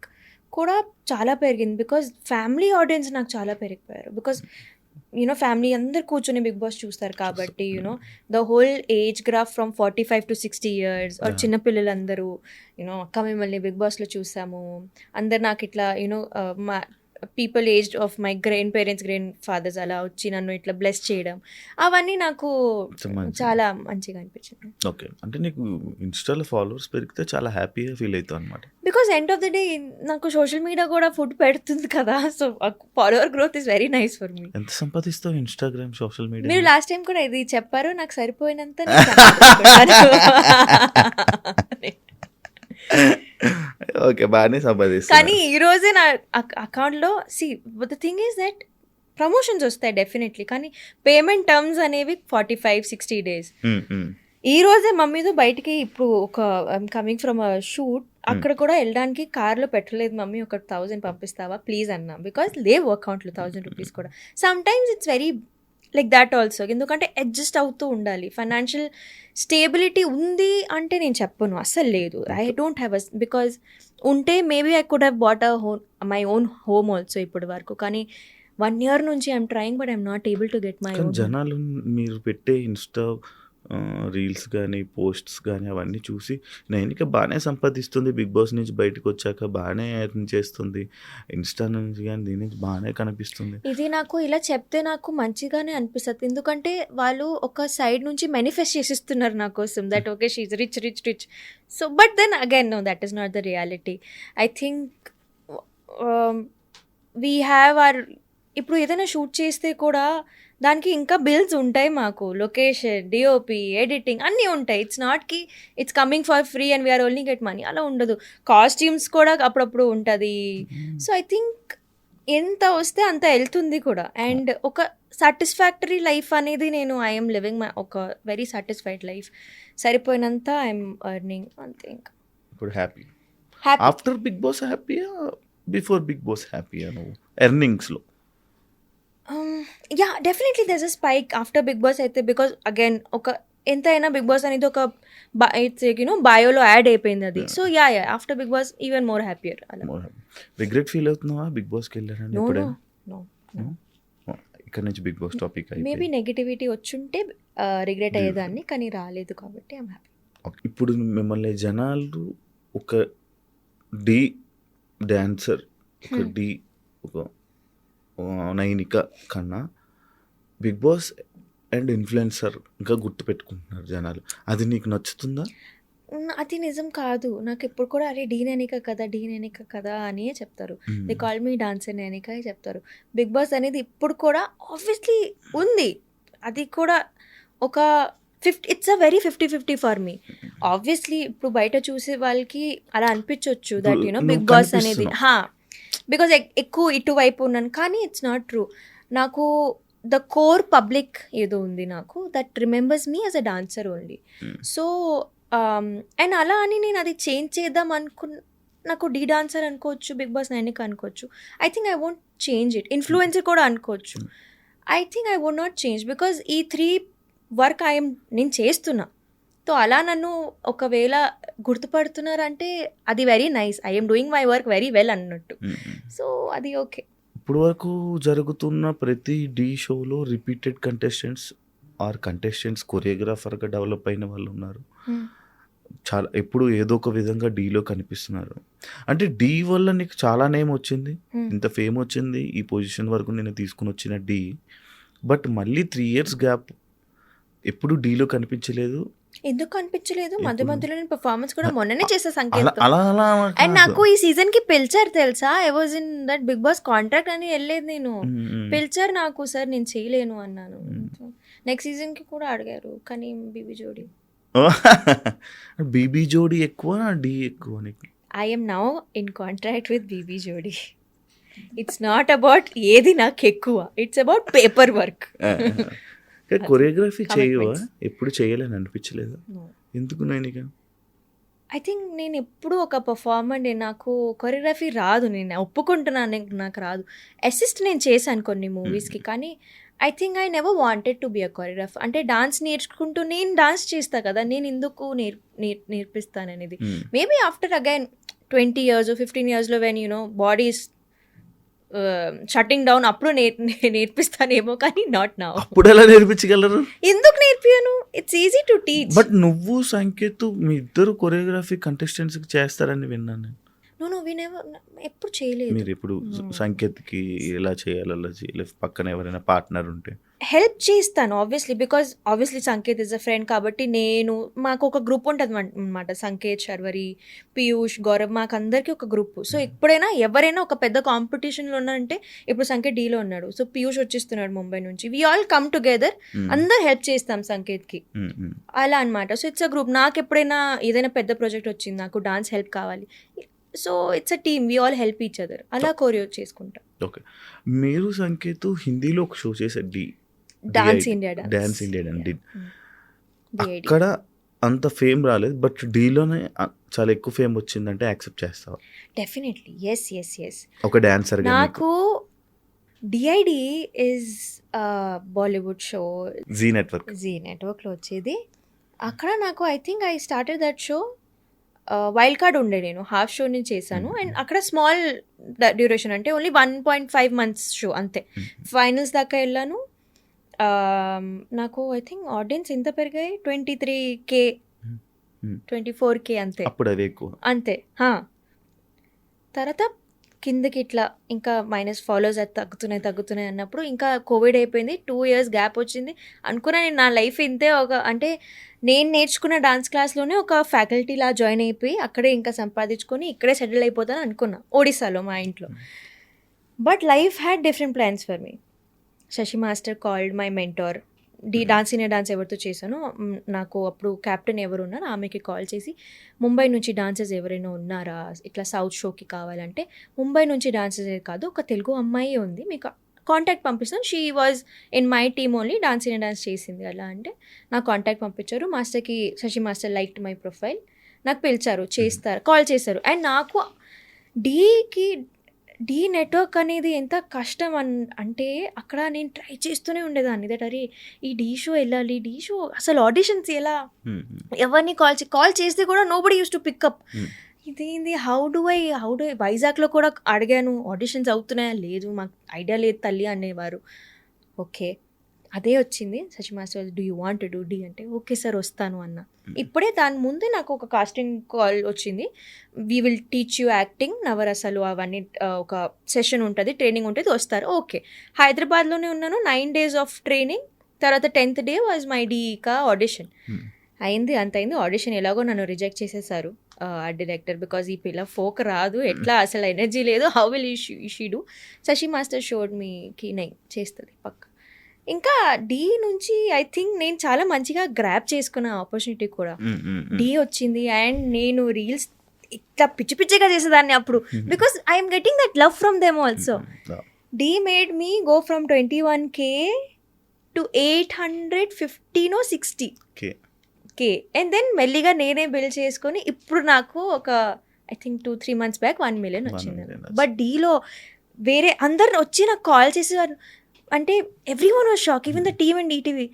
కూడా చాలా పెరిగింది బికాజ్ ఫ్యామిలీ ఆడియన్స్ నాకు చాలా పెరిగిపోయారు. బికాజ్ యూనో ఫ్యామిలీ అందరు కూర్చొని బిగ్ బాస్ చూస్తారు కాబట్టి you know the whole age graph from 45 to 60 years or చిన్నపిల్లలందరూ యూనో అక్క మిమ్మల్ని బిగ్ బాస్లో చూసాము అందరు నాకు ఇట్లా యూనో మా people aged of my grandparents grandfathers అలా వచ్చి నన్ను ఇట్లా బ్లెస్ చేయడం అవన్నీ నాకు చాలా మంచిగా అనిపించింది. ఓకే, అంటే నీకు ఇన్స్టాలో ఫాలోవర్స్ పెరిగితే చాలా హ్యాపీగా ఫీల్ అవుతావు అనమాట. Because end of the day నాకు సోషల్ మీడియా కూడా ఫుడ్ పెడుతుంది కదా, so follower growth is very nice for me. ఎంత సంపాదిస్తావు ఇన్స్టాగ్రామ్ సోషల్ మీడియా? మీరు లాస్ట్ టైం కూడా ఇది చెప్పారు, నాకు సరిపోయినంత ఓకే, బాగానే సంపాదిస్తా. కానీ ఈ రోజే నా అకౌంట్లో the thing is that promotions వస్తాయి డెఫినెట్లీ, కానీ పేమెంట్ టర్మ్స్ అనేవి 45-60 days. ఈ రోజే మమ్మీతో బయటికి ఇప్పుడు ఒక కమింగ్ ఫ్రమ్ అ షూట్, అక్కడ కూడా వెళ్ళడానికి కార్లో పెట్టలేదు మమ్మీ, ఒక 1000 పంపిస్తావా ప్లీజ్ అన్నా, బికాస్ లేవు అకౌంట్లో 1000 rupees కూడా. Some times it's very like that also, ఎందుకంటే అడ్జస్ట్ అవుతూ ఉండాలి. ఫైనాన్షియల్ స్టేబిలిటీ ఉంది అంటే నేను చెప్పను, అస్సలు లేదు. ఐ డోంట్ హ్యావ్ బికాజ్ ఉంటే maybe I could have bought my own home also ఇప్పటి వరకు, కానీ 1 year నుంచి I'm trying but I'm not able to get my own. జనాలు మీరు పెట్టే ఇన్స్టా రీల్స్ కానీ పోస్ట్స్ కానీ అవన్నీ చూసి నైనిక బాగానే సంపాదిస్తుంది, బిగ్ బాస్ నుంచి బయటకు వచ్చాక బాగానే ఎర్న్ చేస్తుంది, ఇన్స్టా నుంచి కానీ దీని నుంచి బాగానే కనిపిస్తుంది. ఇది నాకు ఇలా చెప్తే నాకు మంచిగానే అనిపిస్తుంది, ఎందుకంటే వాళ్ళు ఒక సైడ్ నుంచి మేనిఫెస్ట్ చేసిస్తున్నారు నా కోసం that okay she is rich rich rich. So but then again no, that is not the reality. I think we have are, ఇప్పుడు ఏదైనా షూట్ చేస్తే కూడా దానికి ఇంకా బిల్స్ ఉంటాయి మాకు, లొకేషన్, డిఓపి, ఎడిటింగ్ అన్నీ ఉంటాయి. ఇట్స్ నాట్ కి it's coming for free and we're only get money, అలా ఉండదు. కాస్ట్యూమ్స్ కూడా అప్పుడప్పుడు ఉంటుంది. సో ఐ థింక్ ఎంత వస్తే అంత వెళ్తుంది కూడా, అండ్ ఒక సాటిస్ఫాక్టరీ లైఫ్ అనేది నేను ఐఎమ్ లివింగ్ మై ఒక వెరీ సాటిస్ఫైడ్ లైఫ్, సరిపోయినంత ఐఎమ్ ఎర్నింగ్ అంతే. ఇంకా ఇప్పుడు హ్యాపీ ఆఫ్టర్ బిగ్ బాస్ హ్యాపీయా బిఫోర్ బిగ్ బాస్ హ్యాపీయా నువ్వు ఎర్నింగ్స్లో? Yeah definitely there's a spike after Bigg Boss అయితే, బికాజ్ అగైన్ ఒక ఎంతైనా బిగ్ బాస్ అనేది ఒక ఇట్స్ యూనో బయోలో యాడ్ అయిపోయింది అది. So yeah after Bigg Boss even more happier. Regret feel అవుతున్నావా బిగ్ బాస్కి వెళ్ళారని? నో ఇక్కడ నుంచి Bigg Boss topic maybe negativity వచ్చుంటే రిగ్రెట్ అయ్యేదాన్ని, కానీ రాలేదు కాబట్టి ఐఎమ్ హ్యాపీ. ఇప్పుడు మిమ్మల్ని జనాలు ఒక డి డాన్సర్, ఒక డి ఒక నైనిక కన్నా బిగ్ బాస్ అండ్ ఇన్ఫ్లుయెన్సర్ ఇంకా గుర్తుపెట్టుకుంటున్నారు జనాలు. అది నీకు నచ్చుతుందా? అది నిజం కాదు. నాకు ఎప్పుడు కూడా అరే డీ నైనిక కదా అని చెప్తారు. They call me dancer Nainika చెప్తారు. బిగ్ బాస్ అనేది ఇప్పుడు కూడా ఆబ్వియస్లీ ఉంది, అది కూడా ఒక it's a very 50-50 for me. Obviously ఇప్పుడు బయట చూసే వాళ్ళకి అలా అనిపించవచ్చు దట్ యూనో బిగ్ బాస్ అనేది బికాజ్ ఎక్కువ ఇటువైపు ఉన్నాను, కానీ ఇట్స్ నాట్ ట్రూ. నాకు ద కోర్ పబ్లిక్ ఏదో ఉంది నాకు, that remembers me as a dancer only. So and అలా అని నేను అది చేంజ్ చేద్దాం నాకు డీ డాన్సర్ అనుకోవచ్చు, బిగ్ బాస్ నైనిక అనుకోవచ్చు. I think I won't change it. Influencer కూడా అనుకోవచ్చు. I think I won't not change because ఈ 3 వర్క్ నేను చేస్తున్నా. సో అలా నన్ను ఒకవేళ గుర్తుపడుతున్నారంటే అది very nice, I'm doing my work very well అన్నట్టు. సో అది ఓకే. ఇప్పుడు వరకు జరుగుతున్న ప్రతి డీ షోలో రిపీటెడ్ కంటెస్టెంట్స్ కొరియోగ్రాఫర్గా డెవలప్ అయిన వాళ్ళు ఉన్నారు. చాలా ఎప్పుడు ఏదో ఒక విధంగా డీలో కనిపిస్తున్నారు. అంటే డీ వల్ల నీకు చాలా నేమ్ వచ్చింది, ఇంత ఫేమ్ వచ్చింది, ఈ పొజిషన్ వరకు నేను తీసుకుని వచ్చిన డీ. బట్ మళ్ళీ 3 years గ్యాప్, ఎప్పుడు డీలో కనిపించలేదు. ఎందుకు కనిపించలేదు? మధ్యలో నేను పర్ఫార్మెన్స్ కూడా మొన్ననే చేసే సంకేతం. అలా అండ్ నాకు ఈ సీజన్ కి పిలిచారు తెలుసా. I was in that Bigg Boss contract అని వెళ్ళలేదు నేను. పిలిచారు నాకు, సార్ నేను చేయలేను అన్నాను. నెక్స్ట్ సీజన్ కి కూడా అడిగారు, కానీ బీబీ జోడీ ఎక్కువ, డీ ఎక్కువ నీకు? I'm now in contract with BB Jodi. It's not about ఏది నాకు ఎక్కువ, it's about paper work. Choreography చేయవా? ఎప్పుడు చేయలేని అనిపించలేదు? ఎందుకు నైనిక? ఐ థింక్ నేను ఎప్పుడు ఒక పర్ఫార్మర్, నాకు కొరియోగ్రఫీ రాదు, నేను ఒప్పుకుంటున్నాను నాకు రాదు. అసిస్ట్ నేను చేశాను కొన్ని మూవీస్కి, కానీ I think I never wanted to be a choreographer. అంటే డాన్స్ నేర్చుకుంటూ నేను డాన్స్ చేస్తా కదా, నేను ఎందుకు నేర్పిస్తాను అనేది. Maybe after again 20 years or 15 yearsలో when you know body is shutting down అప్పుడు నేర్పిస్తానేమో కానీ నాట్ నౌ. అప్పుడు ఎలా నేర్పించగలరు? ఎందుకు నేర్పియను? It's easy to teach. But నువ్వు సంకేత్ మీ ఇద్దరు కొరియోగ్రఫీ కంటెస్టెంట్స్ చేస్తారని విన్నాను నేను. నో వి నెవర్, ఎప్పుడు చేయలేదు. మీరు ఇప్పుడు సంకేత్కి ఎలా చేయాలి అలా చేయాలి, పక్కన ఎవరైనా పార్ట్నర్ ఉంటే హెల్ప్ చేస్తాను obviously Sanket is a friend కాబట్టి మాకు ఒక గ్రూప్ ఉంటుంది అనమాట. సంకేత్, శర్వరి, పీయూష్, గౌరవ్, మాకు అందరికీ ఒక గ్రూప్. సో ఎప్పుడైనా ఎవరైనా ఒక పెద్ద కాంపిటీషన్లో ఉన్నారంటే, ఇప్పుడు సంకేత్ డీలో ఉన్నాడు, సో పీయూష్ వచ్చేస్తున్నాడు ముంబై నుంచి, వి ఆల్ కమ్ టుగెదర్, అందరు హెల్ప్ చేస్తాం సంకేత్కి అలా అనమాట. So it's a group. నాకు ఎప్పుడైనా ఏదైనా పెద్ద ప్రాజెక్ట్ వచ్చింది, నాకు డాన్స్ హెల్ప్ కావాలి, so it's a team, we all help each other, అలా కోరియో చేసుకుంటాం. ఓకే. మీరు సంకేత్ హిందీలో ఒక షో చేశారు, డాన్స్ ఇండియా డి. అక్కడ అంత ఫేమ్ రాలేదు, బట్ డీలోనే చాలా ఎక్కువ ఫేమ్ వచ్చిందంటే యాక్సెప్ట్ చేస్తావా? Definitely, yes. ఒక డాన్సర్ నాకు DID is Bollywood show, Zee నెట్వర్క్లో వచ్చేది. అక్కడ నాకు I think I started that show, wild card ఉండే, నేను హాఫ్ షో నుంచి చేశాను. అండ్ అక్కడ స్మాల్ డ్యూరేషన్, అంటే ఓన్లీ 1.5 months షో అంతే. ఫైనల్స్ దాకా వెళ్ళాను. నాకు ఐ థింక్ ఆడియన్స్ ఎంత పెరిగాయి, 23K 24K అంతే. అప్పుడు అదే ఎక్కువ అంతే. తర్వాత కిందకి ఇట్లా ఇంకా మైనస్ ఫాలోవర్స్ తగ్గుతున్నాయి అన్నప్పుడు ఇంకా కోవిడ్ అయిపోయింది, 2 years గ్యాప్ వచ్చింది. అనుకున్నా నేను నా లైఫ్ ఇంతే, అంటే నేను నేర్చుకున్న డాన్స్ క్లాస్లోనే ఒక ఫ్యాకల్టీలా జాయిన్ అయిపోయి అక్కడే ఇంకా సంపాదించుకొని ఇక్కడే సెటిల్ అయిపోతాను అనుకున్నా, ఒడిశాలో మా ఇంట్లో. But life had different plans for me. Sashi master called my mentor. Dance in dance ఎవరితో చేశానో, నాకు అప్పుడు క్యాప్టెన్ ఎవరు ఉన్నారు, ఆమెకి కాల్ చేసి, ముంబై నుంచి డాన్సర్స్ ఎవరైనా ఉన్నారా ఇట్లా సౌత్ షోకి కావాలంటే, ముంబై నుంచి డాన్సర్స్ కాదు, ఒక తెలుగు అమ్మాయి ఉంది, మీకు కాంటాక్ట్ పంపిస్తాను, she was in my team only, dance in dance చేసింది అలా అంటే నాకు కాంటాక్ట్ పంపించారు. మాస్టర్కి, Sashi master liked my profile, నాకు పిలిచారు, కాల్ చేశారు. అండ్ నాకు డీ నెట్వర్క్ అనేది ఎంత కష్టం అంటే అక్కడ నేను ట్రై చేస్తూనే ఉండేదాన్ని, దట్ అరే ఈ డీ షో వెళ్ళాలి, డీ షో అసలు ఆడిషన్స్ ఎలా, ఎవరిని కాల్ చేస్తే కూడా నోబడీ యూస్ టు పికప్. ఇదేంది, హౌ డు ఐ వైజాగ్లో కూడా అడిగాను, ఆడిషన్స్ అవుతున్నాయా, లేదు మాకు ఐడియా లేదు తల్లి అనేవారు. ఓకే, అదే వచ్చింది Shashi master, do you want to do Dhee అంటే, ఓకే సార్ వస్తాను అన్న. ఇప్పుడే దాని ముందే నాకు ఒక కాస్టింగ్ కాల్ వచ్చింది, we will teach you acting, నవరసాలు అవన్నీ ఒక సెషన్ ఉంటుంది, ట్రైనింగ్ ఉంటుంది, వస్తారు. ఓకే, హైదరాబాద్లోనే ఉన్నాను, 9 days ఆఫ్ ట్రైనింగ్. తర్వాత 10th day వాజ్ మై డీకా ఆడిషన్. అయింది, ఆడిషన్ ఎలాగో నన్ను రిజెక్ట్ చేసేసారు ఆ డైరెక్టర్, బికాజ్ ఈ పిల్ల ఫోక్ రాదు, ఎట్లా అసలు ఎనర్జీ లేదు, how will she do. Sashi master showed మీకి నై చేస్తుంది పక్క. ఇంకా డీ నుంచి ఐ థింక్ నేను చాలా మంచిగా గ్రాప్ చేసుకున్న ఆపర్చునిటీ కూడా. డీ వచ్చింది అండ్ నేను రీల్స్ ఇట్లా పిచ్చిగా చేసేదాన్ని అప్పుడు, because I'm getting that love from them also. Dhee made me go from 21K to 850 or 60K. And then మెల్లిగా నేనే బిల్డ్ చేసుకొని ఇప్పుడు నాకు ఒక I think 2-3 months back 1 million వచ్చింది. బట్ డీలో వేరే అందరు వచ్చి నాకు కాల్ చేసేవారు, అంటే everyone was shock, even the team and ETV,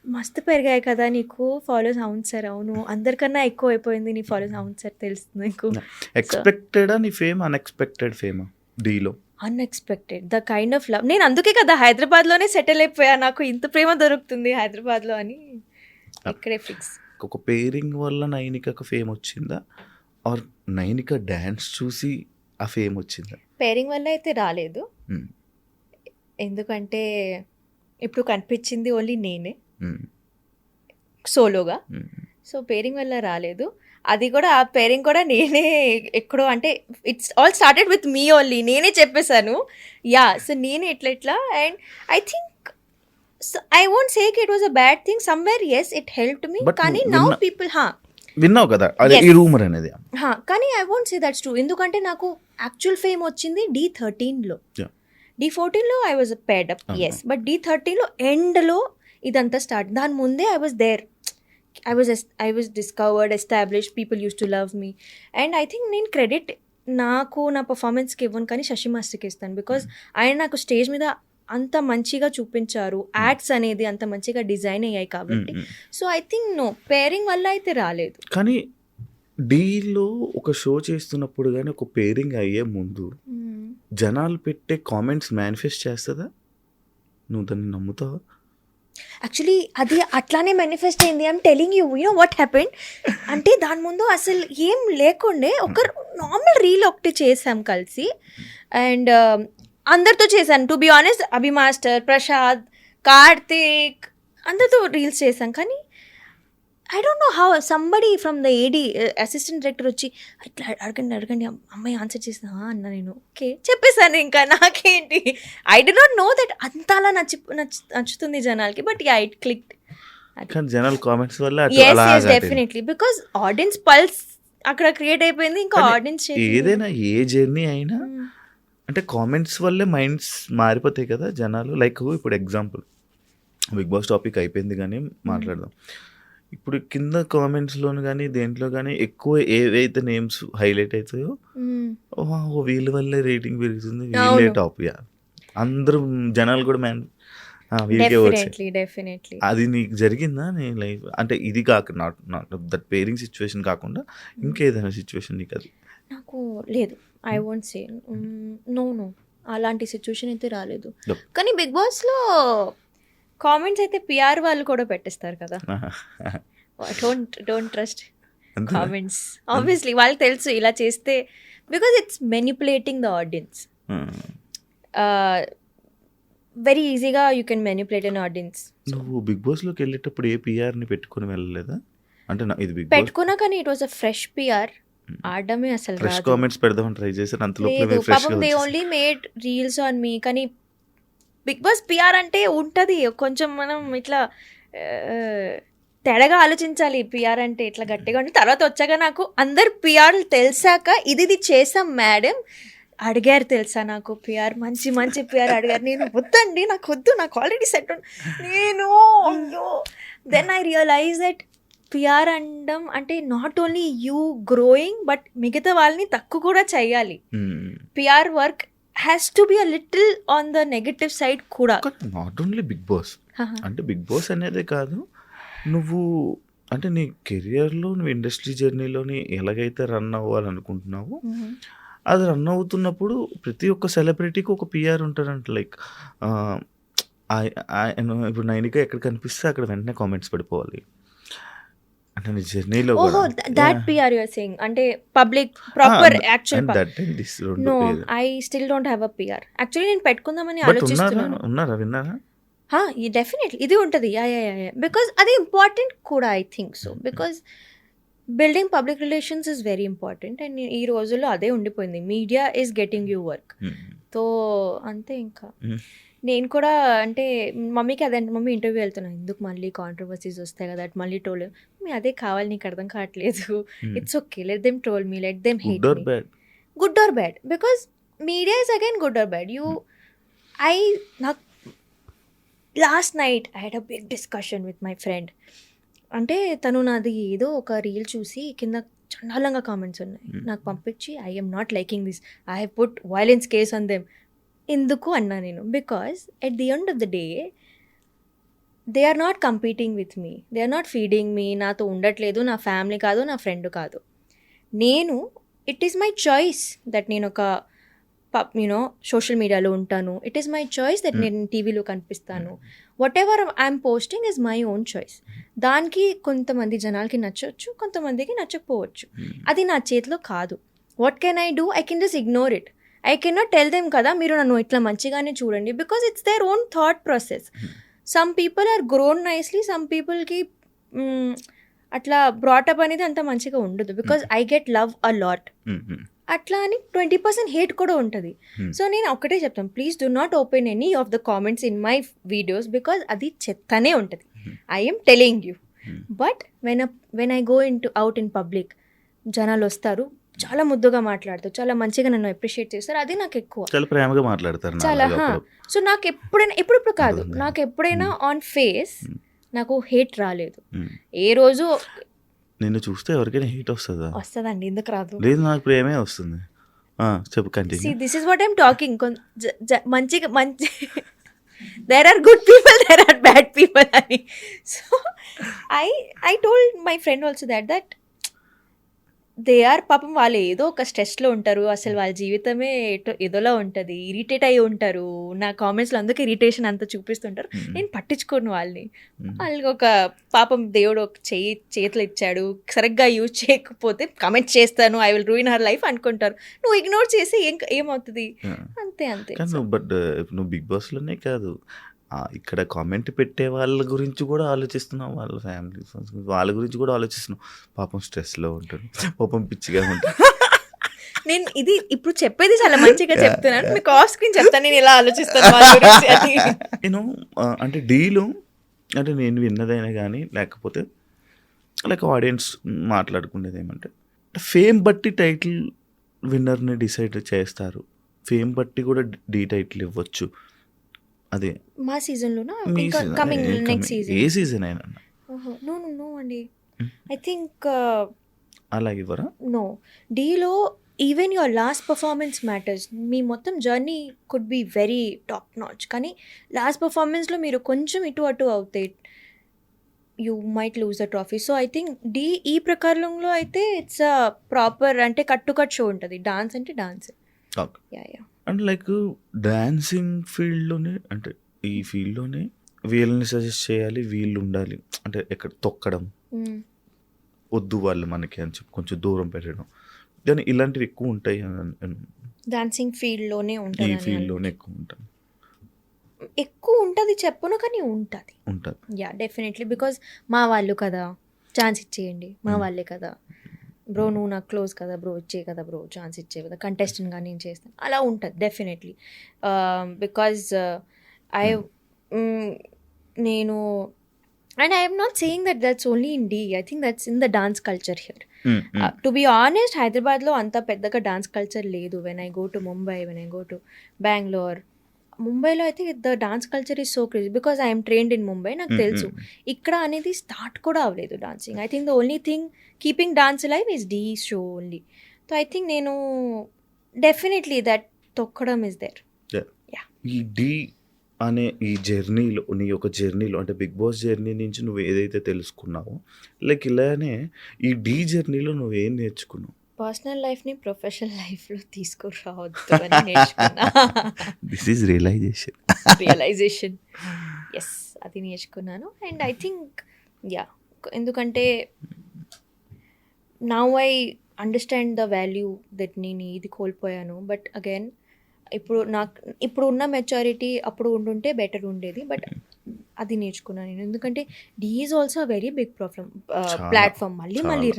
మస్తు పెరిగాయి కదా నీకు ఫాలోవర్స్. అవును సార్, అవును, అందరికన్నా ఎక్కువ అయిపోయింది నీ ఫాలోవర్స్. అవును సార్, తెలుస్తుంది నీకు. ఎక్స్పెక్టెడా నీ ఫేమ్, అన్ఎక్స్పెక్టెడ్ ఫేమా డీలో? Unexpected, the kind of love. నేను అందుకే కదా హైదరాబాద్లోనే సెటిల్ అయిపోయా, నాకు ఇంత ప్రేమ దొరుకుతుంది హైదరాబాద్లో అని ఇక్కడే ఫిక్స్. ఒక పేరింగ్ వల్ల నైనికకు ఫేమ్ వచ్చిందా, ఆర్ నైనిక డ్యాన్స్ చూసి ఆ ఫేమ్ వచ్చిందా? పేరింగ్ వల్ల అయితే రాలేదు, ఎందుకంటే ఇప్పుడు కనిపించింది ఓన్లీ నేనే సోలోగా. సో పేరింగ్ వల్ల రాలేదు. అది కూడా ఆ పేరింగ్ కూడా నేనే ఎక్కడో, అంటే it's all started with me only, నేనే చెప్పేశాను యా. సో నేనే ఎట్లా and I think I won't say it was a bad thing, somewhere as it helped me. కానీ నౌ పీపుల్ విన్నావు కదా ఈ రూమర్ అనేది, కానీ I won't say that's true, ఎందుకంటే నాకు యాక్చువల్ ఫేమ్ వచ్చింది D13లో. D14లో I was paid up, yes, but D13లో ఎండ్లో ఇదంతా స్టార్ట్. దాని ముందే I was there, I was discovered, established, people use to love me. And I think నేను క్రెడిట్ నాకు నా పర్ఫార్మెన్స్కి ఇవ్వను, కానీ శశి మాస్టర్కి ఇస్తాను, బికాజ్ ఆయన నాకు స్టేజ్ మీద అంత మంచిగా చూపించారు, యాడ్స్ అనేది అంత మంచిగా డిజైన్ అయ్యాయి కాబట్టి. So I think no, pairing వల్ల అయితే రాలేదు. కానీ డీలో ఒక షో చేస్తున్నప్పుడు కానీ ఒక పేరింగ్ అయ్యే ముందు జనాలు పెట్టే కామెంట్స్ మేనిఫెస్ట్ చేస్తుందా? నువ్వు దాన్ని నమ్ముతావా? యాక్చువల్లీ అది అట్లానే మేనిఫెస్ట్ అయింది. I'm telling you know what happened అంటే దాని ముందు అసలు ఏం లేకుండే ఒక నార్మల్ రీల్ ఒకటి చేసాం కలిసి అండ్ అందరితో చేశాను. To be honest Abhi master, Prasad, Karthik అందరితో రీల్స్ చేశాం. కానీ I don't know how somebody from the AD assistant director వచ్చి ఇట్లా అడగండి అమ్మాయి ఆన్సర్ చేసిన అన్న నేను ఓకే చెప్పేశాను. ఇంకా నాకేంటి I did not know that అంతలా నచ్చుతుంది జనాలకి. But yeah it clicked. కానీ జనాల కామెంట్స్ వల్ల డెఫినెట్లీ బికాస్ ఆడియన్స్ పల్స్ అక్కడ క్రియేట్ అయిపోయింది. ఇంకా ఆడియన్స్ ఏదైనా ఏ జర్నీ అయినా అంటే కామెంట్స్ వల్లే మైండ్స్ మారిపోతాయి కదా జనాలు. లైక్ ఇప్పుడు ఎగ్జాంపుల్ బిగ్ బాస్ టాపిక్ అయిపోయింది కానీ మాట్లాడదాం. ఇప్పుడు కింద కామెంట్స్లోను కానీ దేంట్లో కానీ ఎక్కువ ఏవైతే నేమ్స్ హైలైట్ అవుతాయో వీళ్ళ వల్లే రేటింగ్ పెరుగుతుంది, వీళ్ళే టాప్. అందరూ జనాలు కూడా వీళ్ళకే వచ్చాయి. అది నీకు జరిగిందా నీ లైఫ్? అంటే ఇది కాక నాట్ దట్ పేరింగ్ సిచ్యువేషన్ కాకుండా ఇంకేదైనా సిచ్యువేషన్ నీకు? అది నాకు లేదు. ఐ వోంట్ సే నో అలాంటి సిచ్యువేషన్ అయితే రాలేదు. కానీ బిగ్ బాస్లో కామెంట్స్ అయితే పిఆర్ వాళ్ళు కూడా పెట్టేస్తారు కదా. Don't trust comments. ఆబ్వియస్లీ వాళ్ళకి తెలుసు ఇలా చేస్తే because it's manipulating the audience. Very ఈజీగా you can manipulate an audience. నువ్వు బిగ్ బాస్లోకి వెళ్ళేటప్పుడు ఏ పిఆర్ని పెట్టుకుని వెళ్ళలేదా? అంటే ఇది బిగ్ పెట్టుకున్నా కానీ it was a fresh PR. ఆడమే అసలు ఫ్రెష్ కామెంట్స్ పెడదామని ట్రై చేశారు. అంతలో పాపం they only made reels on me. కానీ బిగ్ బాస్ పిఆర్ అంటే ఉంటుంది కొంచెం మనం ఇట్లా తేడాగా ఆలోచించాలి. పిఆర్ అంటే ఇట్లా గట్టిగా ఉంటే తర్వాత వచ్చాక నాకు అందరు పిఆర్లు తెలిసాక ఇది చేసాం మేడం అడిగారు తెలుసా నాకు పిఆర్ మంచి మంచి పిఆర్ అడిగారు. నేను వద్దండి నాకు వద్దు, నాకు ఆల్రెడీ సెట్ నేను అయ్యో. Then I realise that PR అనడం అంటే not only you growing but మిగతా వాళ్ళని తక్కువ కూడా చేయాలి. PR work has to be a little on the negative side కూడా. నాట్ ఓన్లీ బిగ్ బాస్ అంటే బిగ్ బాస్ అనేదే కాదు, నువ్వు అంటే నీ కెరియర్లో నువ్వు ఇండస్ట్రీ జర్నీలోని ఎలాగైతే రన్ అవ్వాలనుకుంటున్నావో అది రన్ అవుతున్నప్పుడు ప్రతి ఒక్క సెలబ్రిటీకి ఒక పిఆర్ ఉంటారంట. లైక్ ఇప్పుడు నైనిక ఎక్కడ కనిపిస్తే అక్కడ వెంటనే కామెంట్స్ పడిపోవాలి అంటే నీ జర్నీలో. ఓహో that PR you are saying అంటే public proper actual. No I still don't have a PR. Actually నేను పెట్టుకుందామని ఆలోచిస్తున్నాను. ఉన్నారా విన్నారా? డెఫినెట్లీ ఇది ఉంటుంది. బికాజ్ అది ఇంపార్టెంట్ కూడా I think so. Because building public relations is very important and ఈ రోజుల్లో అదే ఉండిపోయింది. Media is getting you work. So అంతే. ఇంకా నేను కూడా అంటే మమ్మీకి అదే మమ్మీ ఇంటర్వ్యూ వెళ్తున్నాను ఎందుకు మళ్ళీ కాంట్రవర్సీస్ వస్తాయి కదా అటు మళ్ళీ ట్రోల్ మీ అదే కావాలి నీకు అర్థం కావట్లేదు. It's okay let them troll me, let them hate me. Good or bad because media is again good or bad. నాకు last night I had a big discussion with my friend. అంటే తను నాది ఏదో ఒక రీల్ చూసి కింద చండాలంగా comments ఉన్నాయి నాకు పంపించి I am not liking this, I have put violence case on them. ఎందుకు అన్నా నేను because at the end of the day they are not competing with me, they are not feeding me. నాతో ఉండట్లేదు, నా family కాదు, నా friend కాదు. నేను it is my choice that నేను ఒక సోషల్ మీడియాలో ఉంటాను. It is my choice that నేను టీవీలో కనిపిస్తాను. Whatever I'm posting is my own choice. దానికి కొంతమంది జనాలకి నచ్చవచ్చు, కొంతమందికి నచ్చకపోవచ్చు. అది నా చేతిలో కాదు. What can I do? I can just ignore it. I can not tell them కదా మీరు నన్ను ఇట్లా మంచిగానే చూడండి because it's their own thought process. Some people are grown nicely, some పీపుల్కి అట్లా బ్రాటప్ అనేది అంత మంచిగా ఉండదు because I get love a lot. అట్లా అని 20% హేట్ కూడా ఉంటుంది. సో నేను ఒక్కటే చెప్తాను, please do not open any of the comments in my videos because అది చెత్తనే ఉంటుంది. I'm telling you. But when I go out in public జనాలు వస్తారు, చాలా ముద్దుగా మాట్లాడతారు, చాలా మంచిగా నన్ను అప్రిషియేట్ చేస్తారు. అది నాకు ఎక్కువ, చాలా ప్రేమగా మాట్లాడతారు చాలా. సో నాకు ఎప్పుడైనా ఎప్పుడు కాదు, నాకు ఎప్పుడైనా ఆన్ ఫేస్ నాకు హేట్ రాలేదు ఏ రోజు. నిన్ను చూస్తే ఎవరికైనా హేట్ వస్తుందా? వస్తుందండి, ఎందుకు రాదు? లేదు నాకు ప్రేమే వస్తుంది. చెప్పు continue. See, this is what I'm talking. మంచిగా మంచి there are good people, there are bad people. So I told my friend also that they are పాపం వాళ్ళు ఏదో ఒక స్ట్రెస్లో ఉంటారు, అసలు వాళ్ళ జీవితమే ఏదోలా ఉంటుంది, ఇరిటేట్ అయ్యి ఉంటారు. నా కామెంట్స్లో అందుకే ఇరిటేషన్ అంతా చూపిస్తుంటారు. నేను పట్టించుకోను వాళ్ళని. వాళ్ళకి ఒక పాపం దేవుడు ఒక చేతులు ఇచ్చాడు, సరిగ్గా యూజ్ చేయకపోతే కమెంట్ చేస్తాను, I will ruin her life అనుకుంటారు. నువ్వు ఇగ్నోర్ చేసి ఏమవుతుంది, అంతే అంతే. బట్ నువ్వు బిగ్ బాస్లోనే కాదు, ఇక్కడ కామెంట్ పెట్టే వాళ్ళ గురించి కూడా ఆలోచిస్తున్నావు, వాళ్ళ ఫ్యామిలీ వాళ్ళ గురించి కూడా ఆలోచిస్తున్నావు. పాపం స్ట్రెస్లో ఉంటారు, పాపం పిచ్చిగా ఉంటారు. నేను ఇది ఇప్పుడు చెప్పేది చాలా మంచిగా చెప్తున్నాను, మీకు ఆఫ్ స్క్రీన్ చెప్తాను నేను ఎలా ఆలోచిస్తాను వాళ్ళ గురించి అని. నేను అంటే డీలో అంటే నేను విన్నదైనా కానీ లేకపోతే లైక్ ఆడియన్స్ మాట్లాడుకునేది ఏమంటే ఫేమ్ బట్టి టైటిల్ విన్నర్ని డిసైడ్ చేస్తారు, ఫేమ్ బట్టి కూడా డీ టైటిల్ ఇవ్వచ్చు. అదే మా సీజన్లోనా మీ ఇంకా season, కమింగ్ నెక్స్ట్ సీజన్? ఏ సీజన్ అయినా నో నో నో అండి, ఐ థింక్ అలా ఇవ్వరా? నో. డీలో even your last performance matters. మీ మొత్తం journey could be very top notch, కానీ లాస్ట్ పర్ఫార్మెన్స్లో మీరు కొంచెం ఇటు అటు అవుతాయి, you might lose the trophy. So I think Dhee ఈ ప్రకారంలో అయితే ఇట్స్ అ ప్రాపర్ అంటే కట్ షో ఉంటుంది. డాన్స్ అంటే డాన్స్. ఓకే. Yeah yeah. అంటే లైక్ డాన్సింగ్ ఫీల్డ్లోనే అంటే ఈ ఫీల్డ్లోనే వీళ్ళని సజెస్ట్ చేయాలి, వీళ్ళు ఉండాలి అంటే ఎక్కడ తొక్కడం వద్దు వాళ్ళు మనకి అని చెప్పి కొంచెం దూరం పెట్టడం, కానీ ఇలాంటివి ఎక్కువ ఉంటాయి. డాన్సింగ్ ఫీల్డ్లోనే ఈ ఉంటుంది, ఫీల్డ్లోనే ఎక్కువ ఉంటుంది చెప్పను, కానీ ఉంటుంది. యా డెఫినెట్లీ, బికాజ్ మా వాళ్ళు కదా, ఛాన్స్ ఇచ్చేయండి, మా వాళ్ళే కదా బ్రో, నువ్వు నాకు క్లోజ్ కదా బ్రో, ఇచ్చే కదా బ్రో, ఛాన్స్ ఇచ్చే కదా, కంటెస్టెంట్గా నేను చేస్తాను, అలా ఉంటుంది డెఫినెట్లీ. బికాజ్ నేను and I'm not saying that's only in Dhee, I think that's in the dance culture here. To be honest, హైదరాబాద్లో అంత పెద్దగా డాన్స్ కల్చర్ లేదు. When I go to Mumbai, when I go to Bengaluru, ముంబైలో అయితే the dance culture is so crazy because I'm trained in Mumbai, నాకు తెలుసు. ఇక్కడ అనేది స్టార్ట్ కూడా అవ్వలేదు dancing. I think the only thing keeping dance live is Dhee show only. So I think నేను definitely that తొక్కడం ఇస్ దేర్. ఈ డీ అనే ఈ జర్నీలో, నీ యొక్క జర్నీలో అంటే బిగ్ బాస్ జర్నీ నుంచి నువ్వు ఏదైతే తెలుసుకున్నావో, లైక్ ఇలానే ఈ డీ జర్నీలో నువ్వు ఏం నేర్చుకున్నావు? పర్సనల్ లైఫ్ని ప్రొఫెషనల్ లైఫ్లో తీసుకురావద్దు అని నేర్చుకున్నా. దిస్ ఈజ్ రియలైజేషన్, ఎస్, అది నేర్చుకున్నాను. అండ్ ఐ థింక్ యా, ఎందుకంటే now I understand the value that నేను ఇది కోల్పోయాను. బట్ అగైన్ ఇప్పుడు ఉన్న మెచ్యూరిటీ అప్పుడు ఉండుంటే బెటర్ ఉండేది, బట్ అది నేర్చుకున్నాను నేను. ఎందుకంటే Dhee is also very big platform, మళ్ళీ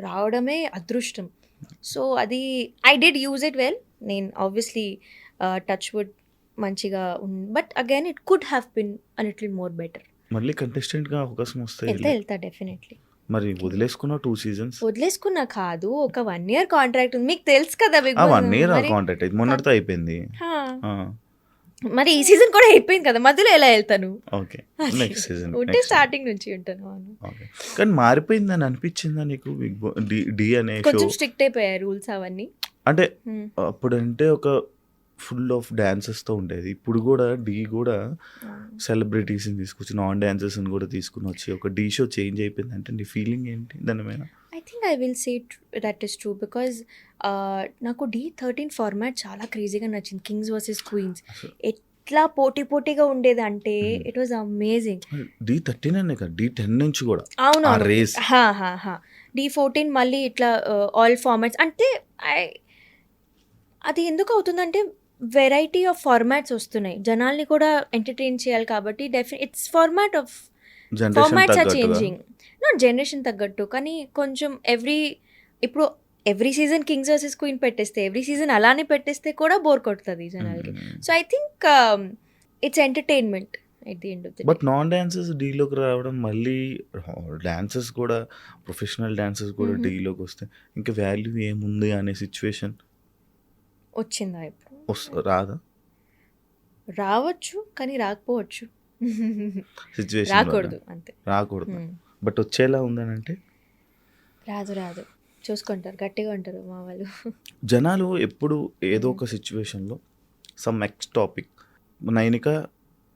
రావడమే అదృష్టం. సో అది I did use it well. నేను ఆబ్వియస్లీ టచ్ వుడ్ మంచిగా but again it could have been a little more better. మళ్ళీ కంటెస్టెంట్గా అవకాశం వస్తే వెళ్తా డెఫినెట్లీ. మరి వదిలేసుకున్నావు 2 seasons? వదిలేసుకున్నా కాదు, ఒక 1 year కాంట్రాక్ట్ ఉంది, మీకు తెలుసు కదా. 1 year కాంట్రాక్ట్ అయితే మొన్నటితో అయిపోయింది. మరి ఈ సీజన్ కూడా అయిపోయింది కదా, మధ్యలో ఎలా వెళ్తాను? ఓకే, నెక్స్ట్ సీజన్ ఉంటే స్టార్టింగ్ నుంచి ఉంటాను. ఓకే, కానీ మారిపోయిందని అనిపించిందా నీకు బిగ్ బాస్ డి అనే షో? కొంచెం స్ట్రిక్ట్ అయిపోయాయి రూల్స్ అవన్నీ. అంటే అప్పుడంటే ఒక ఫుల్ ఆఫ్ డాన్సెస్తో ఉండేది, ఇప్పుడు కూడా డీ కూడా సెలబ్రిటీస్ని తీసుకొచ్చి నాన్ డాన్సర్స్ని కూడా తీసుకుని వచ్చి ఒక డీ షో చేంజ్ అయిపోయింది. అంటే నీ ఫీలింగ్ ఏంటి దాని మీద? I think I will say that is true because నాకు D13 ఫార్మాట్ చాలా క్రేజీగా నచ్చింది. కింగ్స్ వర్సెస్ క్వీన్స్ ఎట్లా పోటీగా ఉండేది అంటే ఇట్ వాజ్ అమేజింగ్. D13 అనే కాదు, D10 నుంచి కూడా. అవును, రేస్ D14 మళ్ళీ ఇట్లా ఆల్ ఫార్మాట్స్ అంటే అది ఎందుకు అవుతుందంటే వెరైటీ ఆఫ్ ఫార్మాట్స్ వస్తున్నాయి, జనాల్ని కూడా ఎంటర్టైన్ చేయాలి కాబట్టి it's formats are changing. Not generation తగ్గట్టు, కానీ కొంచెం every season kings versus queen పెట్టేస్తే, ఎవ్రీ సీజన్ అలానే పెట్టేస్తే కూడా బోర్ కొడుతుంది జనాలకి. So I think it's entertainment at the end of the day. But non dancers డీలోకి రావడం, మళ్ళీ డాన్సర్స్ కూడా ప్రొఫెషనల్ డాన్సర్స్ కూడా డీలోకి వస్తే ఇంకా వాల్యూ ఏముంది అనే సిచ్యువేషన్ వచ్చిందా? ఇప్పుడు రావచ్చు, కానీ రాకపోవచ్చు, సిచ్యువేషన్ రాకూడదు, అంతే. రాకూడదు, బట్ వచ్చేలా ఉందని అంటే రాదు చూసుకుంటారు, గట్టిగా ఉంటారు మా వాళ్ళు. జనాలు ఎప్పుడు ఏదో ఒక సిచ్యువేషన్లో సమ్ నెక్స్ట్ టాపిక్ నైనిక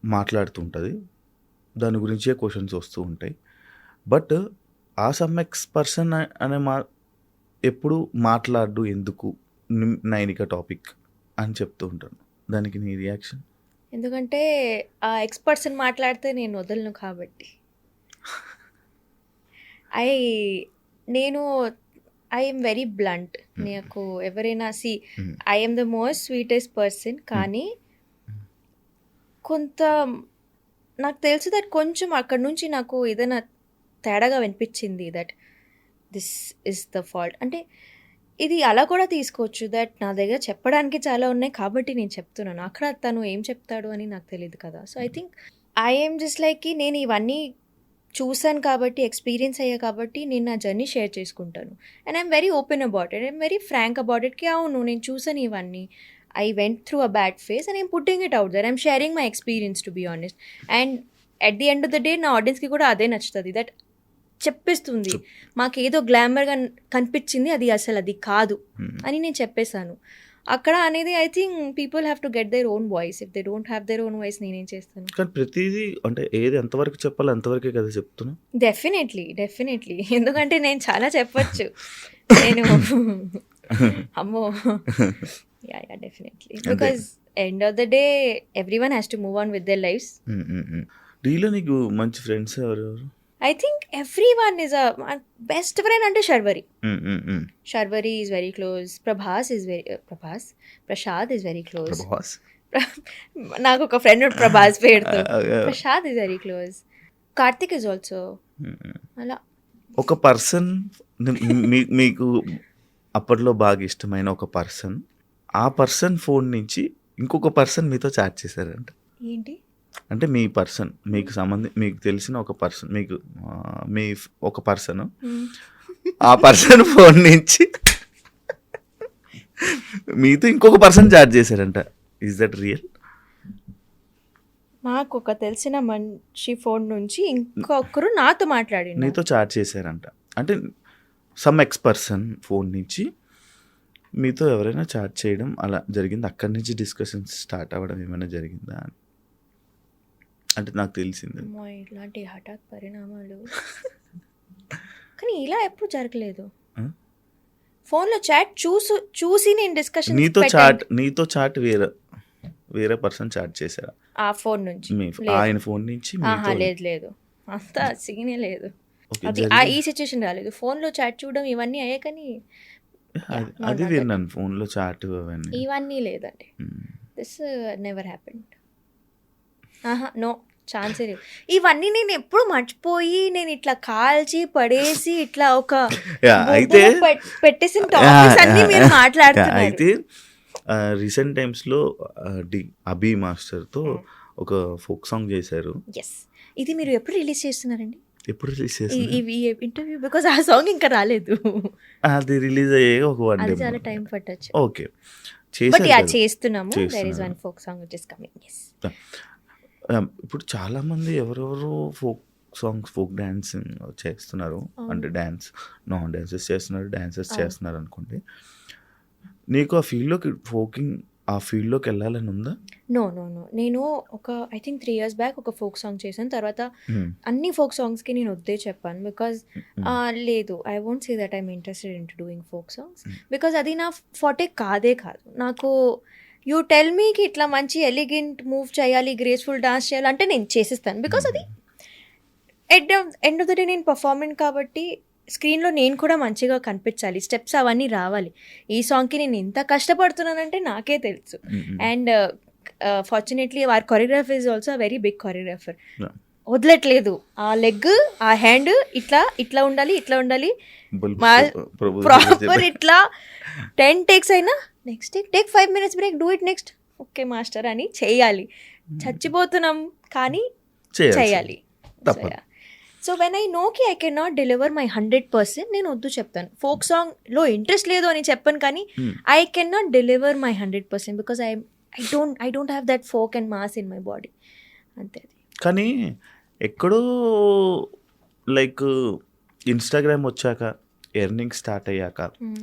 మాట్లాడుతుంటుంది, దాని గురించే క్వశ్చన్స్ వస్తూ ఉంటాయి. బట్ ఆ సమ్ ఎక్స్ పర్సన్ అనే ఎప్పుడు మాట్లాడు ఎందుకు నైనిక టాపిక్ అని చెప్తూ ఉంటాను. దానికి నీ రియాక్షన్? ఎందుకంటే ఆ ఎక్స్పర్ట్స్ని మాట్లాడితే నేను వదలను కాబట్టి. నేను ఐఎమ్ వెరీ బ్లంట్. నాకు ఎవరైనా I'm the most sweetest person, కానీ కొంత నాకు తెలుసు దట్ కొంచెం అక్కడ నుంచి నాకు ఏదైనా తేడాగా వినిపించింది that this is the fault. అంటే ఇది అలా కూడా తీసుకోవచ్చు దట్ నా దగ్గర చెప్పడానికి చాలా ఉన్నాయి కాబట్టి నేను చెప్తున్నాను, అక్కడ తను ఏం చెప్తాడు అని నాకు తెలియదు కదా. So I think I'm just like నేను ఇవన్నీ చూసాను కాబట్టి, ఎక్స్పీరియన్స్ అయ్యా కాబట్టి నేను నా జర్నీ షేర్ చేసుకుంటాను. And I'm very open about it, I'm very frank about ఇట్కి. అవును, నేను చూసాను ఇవన్నీ, I went through a bad phase and I'm putting it out there. I'm sharing my experience, to be honest. And at the end of the day, నా ఆడియన్స్కి కూడా అదే నచ్చుతుంది, దట్ చెప్పేస్తుంది మాకేదో గ్లామర్గా కనిపించింది, అది అసలు అది కాదు అని నేను చెప్పేశాను అక్కడ అనేది. I think people have to get their own voice. If they don't have their own voice నేనేం చేస్తాను? కానీ ప్రతిదీ అంటే ఏది ఎంతవరకు చెప్పాలో అంతవరకే కదా చెప్తున్నా. డెఫినెట్లీ ఎందుకంటే నేను చాలా చెప్పొచ్చు. నేను అమ్మో yeah definitely, because end of the day everyone has to move on with their lives. డీలో నీకు మంచి ఫ్రెండ్స్ ఎవరెవరు? I think everyone is a best friend అంటే Sharvari is very close. Prashad is very close. నాకు ఒక friend Prabhas పేరుతో Prasad is very close. Karthik is also అలా. ఒక పర్సన్ మీకు అప్పట్లో బాగా ఇష్టమైన ఒక పర్సన్, ఆ పర్సన్ ఫోన్ నుంచి ఇంకొక పర్సన్ మీతో చాట్ చేశారంట. ఏంటి అంటే మీ పర్సన్ మీకు తెలిసిన ఒక పర్సన్, మీకు మీ ఒక పర్సన్, ఆ పర్సన్ ఫోన్ నుంచి మీతో ఇంకొక పర్సన్ చాట్ చేశారంట. Is that real? నాకు ఒక తెలిసిన మనిషి ఫోన్ నుంచి ఇంకొకరు నాతో మాట్లాడి నీతో చాట్ చేశారంట. అంటే సమ్ ఎక్స్ పర్సన్ ఫోన్ నుంచి మీతో ఎవరైనా చాట్ చేయడం అలా జరిగింది. అక్కడి నుంచి డిస్కషన్స్ స్టార్ట్ అవ్వడం ఏమైనా జరిగిందా అని అంటే నాకు తెలిసింది. ఇలాంటి హఠాత్ పరిణామాలు కానీ ఇలా ఎప్పుడు జరగలేదు. ఫోన్లో చాట్ చూసి నేను డిస్కషన్ నీతో చాట్ వేరే పర్సన్ చాట్ చేశారా ఆ ఫోన్ నుంచి? ఆయన ఫోన్ నుంచి? లేదు అంత సీనే లేదు. అది ఈ సిచ్యువేషన్ రాలేదు. ఫోన్లో చాట్ చూడడం ఇవన్నీ అయ్యే, కానీ అది విన్నాను ఫోన్లో చాట్ ఇవన్నీ లేదండి. This never happened. నో ఛాన్సే లేదు. ఇవన్నీ నేను ఎప్పుడు మర్చిపోయి నేను ఇట్లా కాల్చి పడేసి ఇట్లా ఒక అయితే పెట్టేసిన టాపిక్స్ అన్ని మీరు మాట్లాడుతున్నారు. అయితే రీసెంట్ టైమ్స్లో అభి మాస్టర్తో ఒక ఫోక్ సాంగ్ చేశారు. ఎస్, ఇది మీరు ఎప్పుడు రిలీజ్ చేస్తున్నారండి? ఎప్పుడు రిలీజ్ చేస్తారు ఈ ఇంటర్వ్యూ? బికాజ్ ఆ సాంగ్ ఇంకా రాలేదు. అది రిలీజ్ అయ్యే ఒక 1 డే చాలా టైం పట్టొచ్చు. ఓకే, చేస్తున్నాము. There is one folk song which is coming. yes. ఇప్పుడు చాలా మంది ఎవరెవరు ఫోక్ సాంగ్స్, ఫోక్ డాన్సింగ్ చేస్తున్నారు. అంటే నాన్ డాన్సెస్ చేస్తున్నారు, డాన్సెస్ చేస్తున్నారు అనుకోండి. నీకు ఆ ఫీల్డ్లోకి వెళ్ళాలని ఉందా? నో. నేను ఐ థింక్ 3 years బ్యాక్ ఒక ఫోక్ సాంగ్ చేశాను. తర్వాత అన్ని ఫోక్ సాంగ్స్కి నేను వద్దే చెప్పాను. బికాజ్ లేదు, I won't say that I'm interested in doing folk songs. Because అది నా ఫార్టే కాదు. నాకు యూ టెల్ మీకి ఇట్లా మంచి ఎలిగెంట్ మూవ్ చేయాలి, గ్రేస్ఫుల్ డాన్స్ చేయాలంటే నేను చేసేస్తాను. బికాజ్ అది ఎండ్ ఆఫ్ ద డే నేను పర్ఫార్మెంట్ కాబట్టి స్క్రీన్లో నేను కూడా మంచిగా కనిపించాలి, స్టెప్స్ అవన్నీ రావాలి. ఈ సాంగ్కి నేను ఎంత కష్టపడుతున్నానంటే నాకే తెలుసు. And fortunately our choreographer is also very big choreographer. వదలట్లేదు. ఆ లెగ్, ఆ హ్యాండ్ ఇట్లా ఉండాలి ప్రాపర్. ఇట్లా 10 takes అయినా next take 5 minutes break, do it next. Okay master అని చేయాలి. చచ్చిపోతున్నాం కానీ చేయాలి. సో వెన్ ఐ నోకి I can not deliver my 100%, నేను వద్దు చెప్తాను. ఫోక్ సాంగ్లో ఇంట్రెస్ట్ లేదు అని చెప్పాను, కానీ I can not deliver my 100% because I don't have that folk and mass in my body. అంతే. కానీ ఎక్కడో లైక్ ఇన్స్టాగ్రామ్ వచ్చాక, ఎర్నింగ్ స్టార్ట్ అయ్యాక,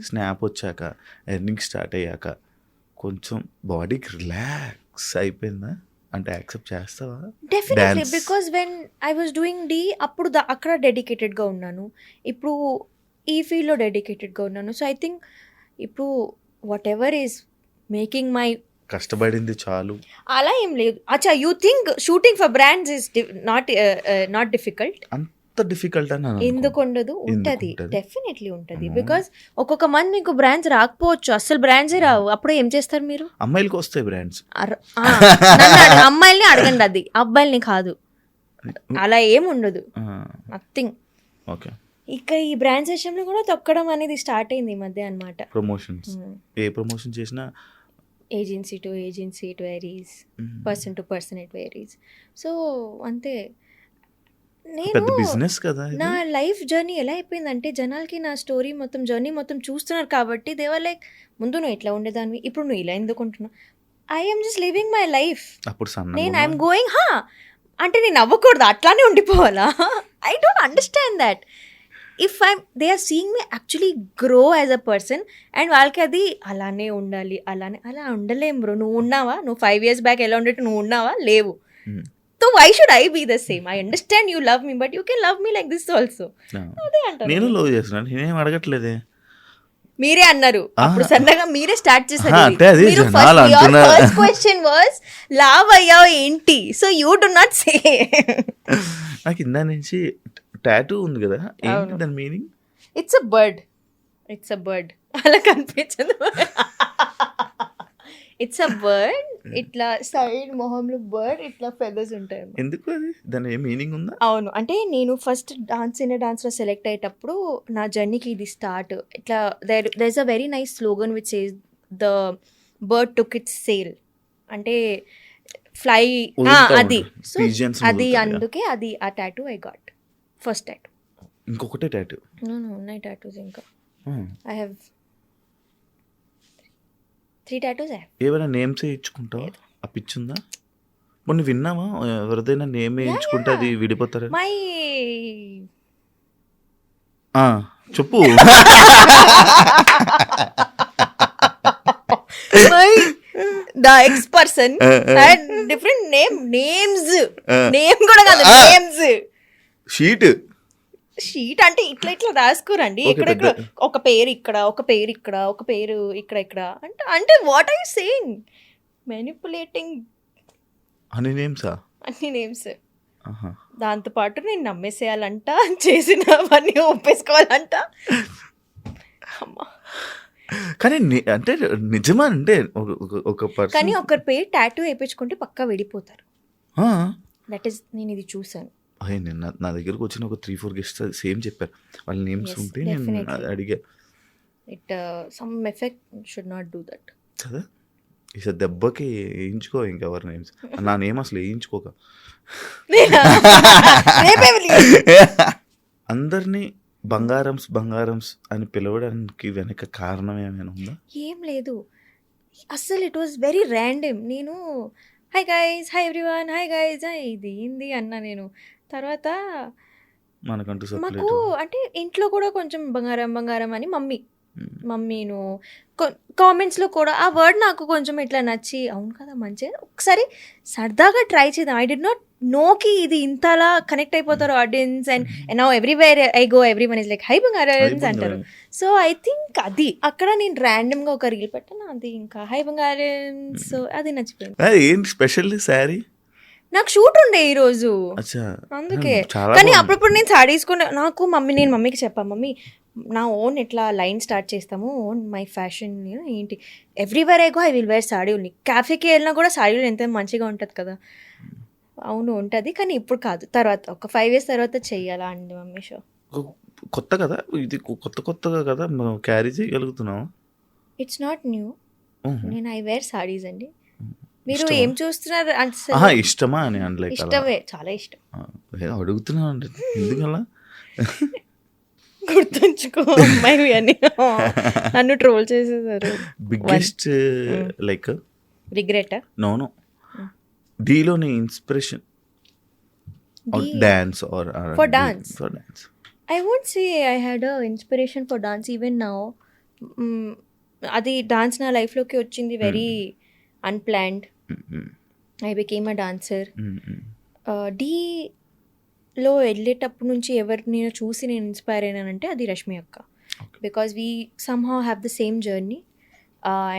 స్నాప్ వచ్చాక, ఎర్నింగ్ స్టార్ట్ అయ్యాక కొంచెం బాడీకి రిలాక్స్ అయిపోయిందా? అంటే యాక్సెప్ట్ చేస్తావా? Definitely, because when I was doing అప్పుడు అక్కడ డెడికేటెడ్గా ఉన్నాను. ఇప్పుడు ఈ ఫీల్డ్లో డెడికేటెడ్గా ఉన్నాను. సో ఐ థింక్ ఇప్పుడు what ever is making my కష్టపడింది చాలు. అలా ఏం లేదు. అచ్చా you think shooting for brands is not difficult? అంత డిఫికల్ట్ అని ఎందుకు ఉండదు? ఉంటుంది, డెఫినెట్లీ ఉంటుంది. బికాస్ ఒక్కొక్క మంది మీకు బ్రాండ్స్ రాకపోవచ్చు, అసలు బ్రాండ్సే రావు. అప్పుడు ఏం చేస్తారు మీరు? అమ్మాయిలకి వస్తాయి బ్రాండ్స్. అమ్మాయిల్ని అడగండి, అది అబ్బాయిల్ని కాదు. అలా ఏం ఉండదు, నథింగ్. ఓకే. ఇక ఈ బ్రాండ్స్ విషయంలో కూడా తొక్కడం అనేది స్టార్ట్ అయింది ఈ మధ్య అనమాట. ప్రమోషన్స్ ఏ ప్రమోషన్ చేసినా agency to agency it varies, person to person it varies. So అంతే. నేను బిజినెస్ కదా. నా లైఫ్ జర్నీ ఎలా అయిపోయిందంటే జనాలకి నా స్టోరీ మొత్తం జర్నీ మొత్తం చూస్తున్నారు కాబట్టి దేవర్ లైక్, ముందు నువ్వు ఇట్లా ఉండేదాన్ని, ఇప్పుడు నువ్వు ఇలా ఎందుకు ఉంటున్నావు? I'm just living my life. నేను ఐఎమ్ గోయింగ్ అంటే నేను అవ్వకూడదు, అట్లానే ఉండిపోవాలా? I don't understand that. If they are seeing me actually grow as a person, and వాళ్ళకి అది అలానే ఉండాలి, అలా ఉండలేం బ్రో. నువ్వు ఉన్నావా? నువ్వు 5 years బ్యాక్ ఎలా ఉండేట్టు నువ్వు ఉన్నావా? లేవు. So why should I be the same? I understand you love me, but you can love me like this also. అదే అంటారు. నేను లవ్ చేస్తున్నాను, నేనేం అడగట్లేదే. మీరే అన్నారు అప్పుడు, సన్నగా మీరే స్టార్ట్ చేశారు. క్వశ్చన్ వాస్ లవ్ అయ్యావు ఏంటి? So you do not say. నాకు ఇందా నుంచి టాటూ ఉంది కదా, ఏంటి దాని మీనింగ్? It's a bird. అలా కనిపించదు. It's a bird. ఇట్లా సైడ్ మొహంలో బర్డ్, ఇట్లా ఫెదర్స్ ఉంటాయి. ఎందుకు అది? దాని ఏం మీనింగ్ ఉందా? అవును, అంటే నేను ఫస్ట్ డాన్స్లో సెలెక్ట్ అయ్యేటప్పుడు నా జర్నీకి ఇది స్టార్ట్. ఇట్లా there is a very nice slogan which says the bird took its sail, అంటే ఫ్లై, అది. సో అది అందుకే అది ఆ tattoo I got, first tattoo. ఇంకొకటే టాటూ? ఉన్నాయి టాటూస్ ఇంకా. I have 3 tattoos. ఏమైనా నేమ్స్ ఇచ్చుకుంటావా? ఆ పిచ్చుందా? మొన్న విన్నావా ఎవరిదైనా నేమ్ వేయించుకుంటే అది విడిపోతారు? మై చెప్పు. The ex person had different names కూడా కాదు, నేమ్స్. షీట్ అంటే ఇట్లా రాసుకోరండి. ఇక్కడ ఒక పేరు ఇక్కడ, ఒక పేరు ఇక్కడ, ఒక పేరు ఇక్కడ అంటే what are you saying? Manipulating అన్ని నేమ్స్. దాంతో పాటు నేను నమ్మేసేయాలంట, చేసినవన్నీ ఒప్పేసుకోవాలంట. కానీ అంటే నిజమా? అంటే ఒక పర్సన్ కానీ ఒకరి పేరు టాటూ వేయించుకుంటే పక్కా విడిపోతారు. దట్ ఈస్, నేను ఇది చూసాను. నా దగ్గరకు వచ్చిన ఒక 3-4 గెస్ట్స్ సేమ్ చెప్పారు. వాళ్ళ నేమ్స్ ఉంటే నేను అడిగా. It some effect should not do that కదా. ఈసారి దెబ్బకి వేయించుకో ఇంకెవరి నేమ్స్. నా నేమ్ అసలు వేయించుకోక. అందరినీ బంగారమ్స్ అని పిలవడానికి వెనక కారణం ఏమైనా ఉందా? ఏం లేదు అస్సలు. It was very random. నేను hi guys, hi everyone, hi guys, ఇది ఏంది అన్నా. నేను తర్వాత మాకు అంటే ఇంట్లో కూడా కొంచెం బంగారం అని మమ్మీను కామెంట్స్లో కూడా ఆ వర్డ్ నాకు కొంచెం ఇట్లా నచ్చి, అవును కదా మంచిగా, ఒకసారి సరదాగా ట్రై చేద్దాం. ఐ డి నాట్ నోకి ఇది ఇంతలా కనెక్ట్ అయిపోతారు ఆడియన్స్. And now everywhere I go everyone is like hi బంగారమ్స్ అంటారు. సో ఐ థింక్ అది అక్కడ నేను ర్యాండమ్గా ఒక రీల్ పెట్టాను, అది ఇంకా హై బంగారమ్స్. సో అది నచ్చిపోయింది. ఏంటి స్పెషల్ శారీ? నాకు షూట్ ఉండే ఈరోజు, అందుకే. కానీ అప్పుడప్పుడు నేను సారీస్ కొని నేను మమ్మీకి చెప్పాను, మమ్మీ నా ఓన్ ఇట్లా లైన్ స్టార్ట్ చేస్తాము, ఓన్ మై ఫ్యాషన్ ఏంటి, everywhere I go I will wear sari only. క్యాఫేకి వెళ్ళినా కూడా సారీలు ఎంత మంచిగా ఉంటుంది కదా. అవును ఉంటుంది, కానీ ఇప్పుడు కాదు, తర్వాత ఒక 5 years తర్వాత చెయ్యాలా అండి మమ్మీ షో. కొత్త కదా ఇది, కొత్తగా కదా మనం క్యారీ చేయగలుగుతున్నాం. It's not new. నేను ఐ వేర్ సారీస్ అండి. మీరు ఏం చూస్తున్నారు? ఇష్టమా అని అనలే. ఇష్టమే, చాలా ఇష్టం. అడుగుతున్నా అంటే ఎందుకలా? గుర్తుంచుకో అమ్మాయి అని నన్ను ట్రోల్ చేసేసారు. Biggest like regret? నో డీలోని inspiration dance or for dance? I won't say I had a inspiration for dance even now. అది డాన్స్ నా లైఫ్లోకి వచ్చింది very unplanned. I became a dancer. డీలో వెళ్ళేటప్పటి నుంచి ఎవరు నేను చూసి నేను ఇన్స్పైర్ అయినానంటే అది రష్మి అక్క. Because we somehow have the same journey.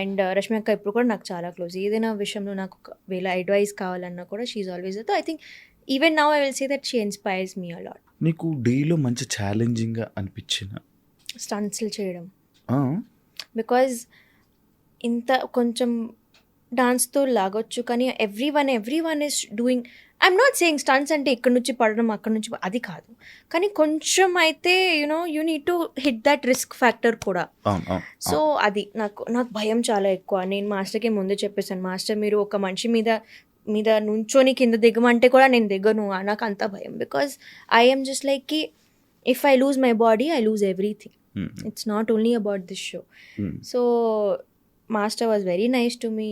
And Rashmi అక్క ఇప్పుడు కూడా నాకు చాలా క్లోజ్. ఏదైనా విషయంలో నాకు ఒకవేళ అడ్వైస్ కావాలన్నా కూడా she always I think even now I will say that she inspires me a lot. నీకు డేలో మంచి ఛాలెంజింగ్గా అనిపించిన స్టంట్స్లు చేయడం, బికాజ్ ఇంత కొంచెం డాన్స్తో లాగొచ్చు కానీ everyone is doing. I'm not saying stunts అంటే ఇక్కడ నుంచి పడడం అక్కడ నుంచి అది కాదు, కానీ కొంచెం అయితే you need to hit that risk factor కూడా. సో అది నాకు భయం చాలా ఎక్కువ. నేను మాస్టర్కి ముందే చెప్పేసాను, మాస్టర్ మీరు ఒక మనిషి మీద నుంచొని కింద దిగమంటే కూడా నేను దిగను, నాకు అంత భయం. బికాజ్ ఐఎమ్ జస్ట్ లైక్ కి if I lose my body I lose everything. It's not only about this show. So master was very nice to me.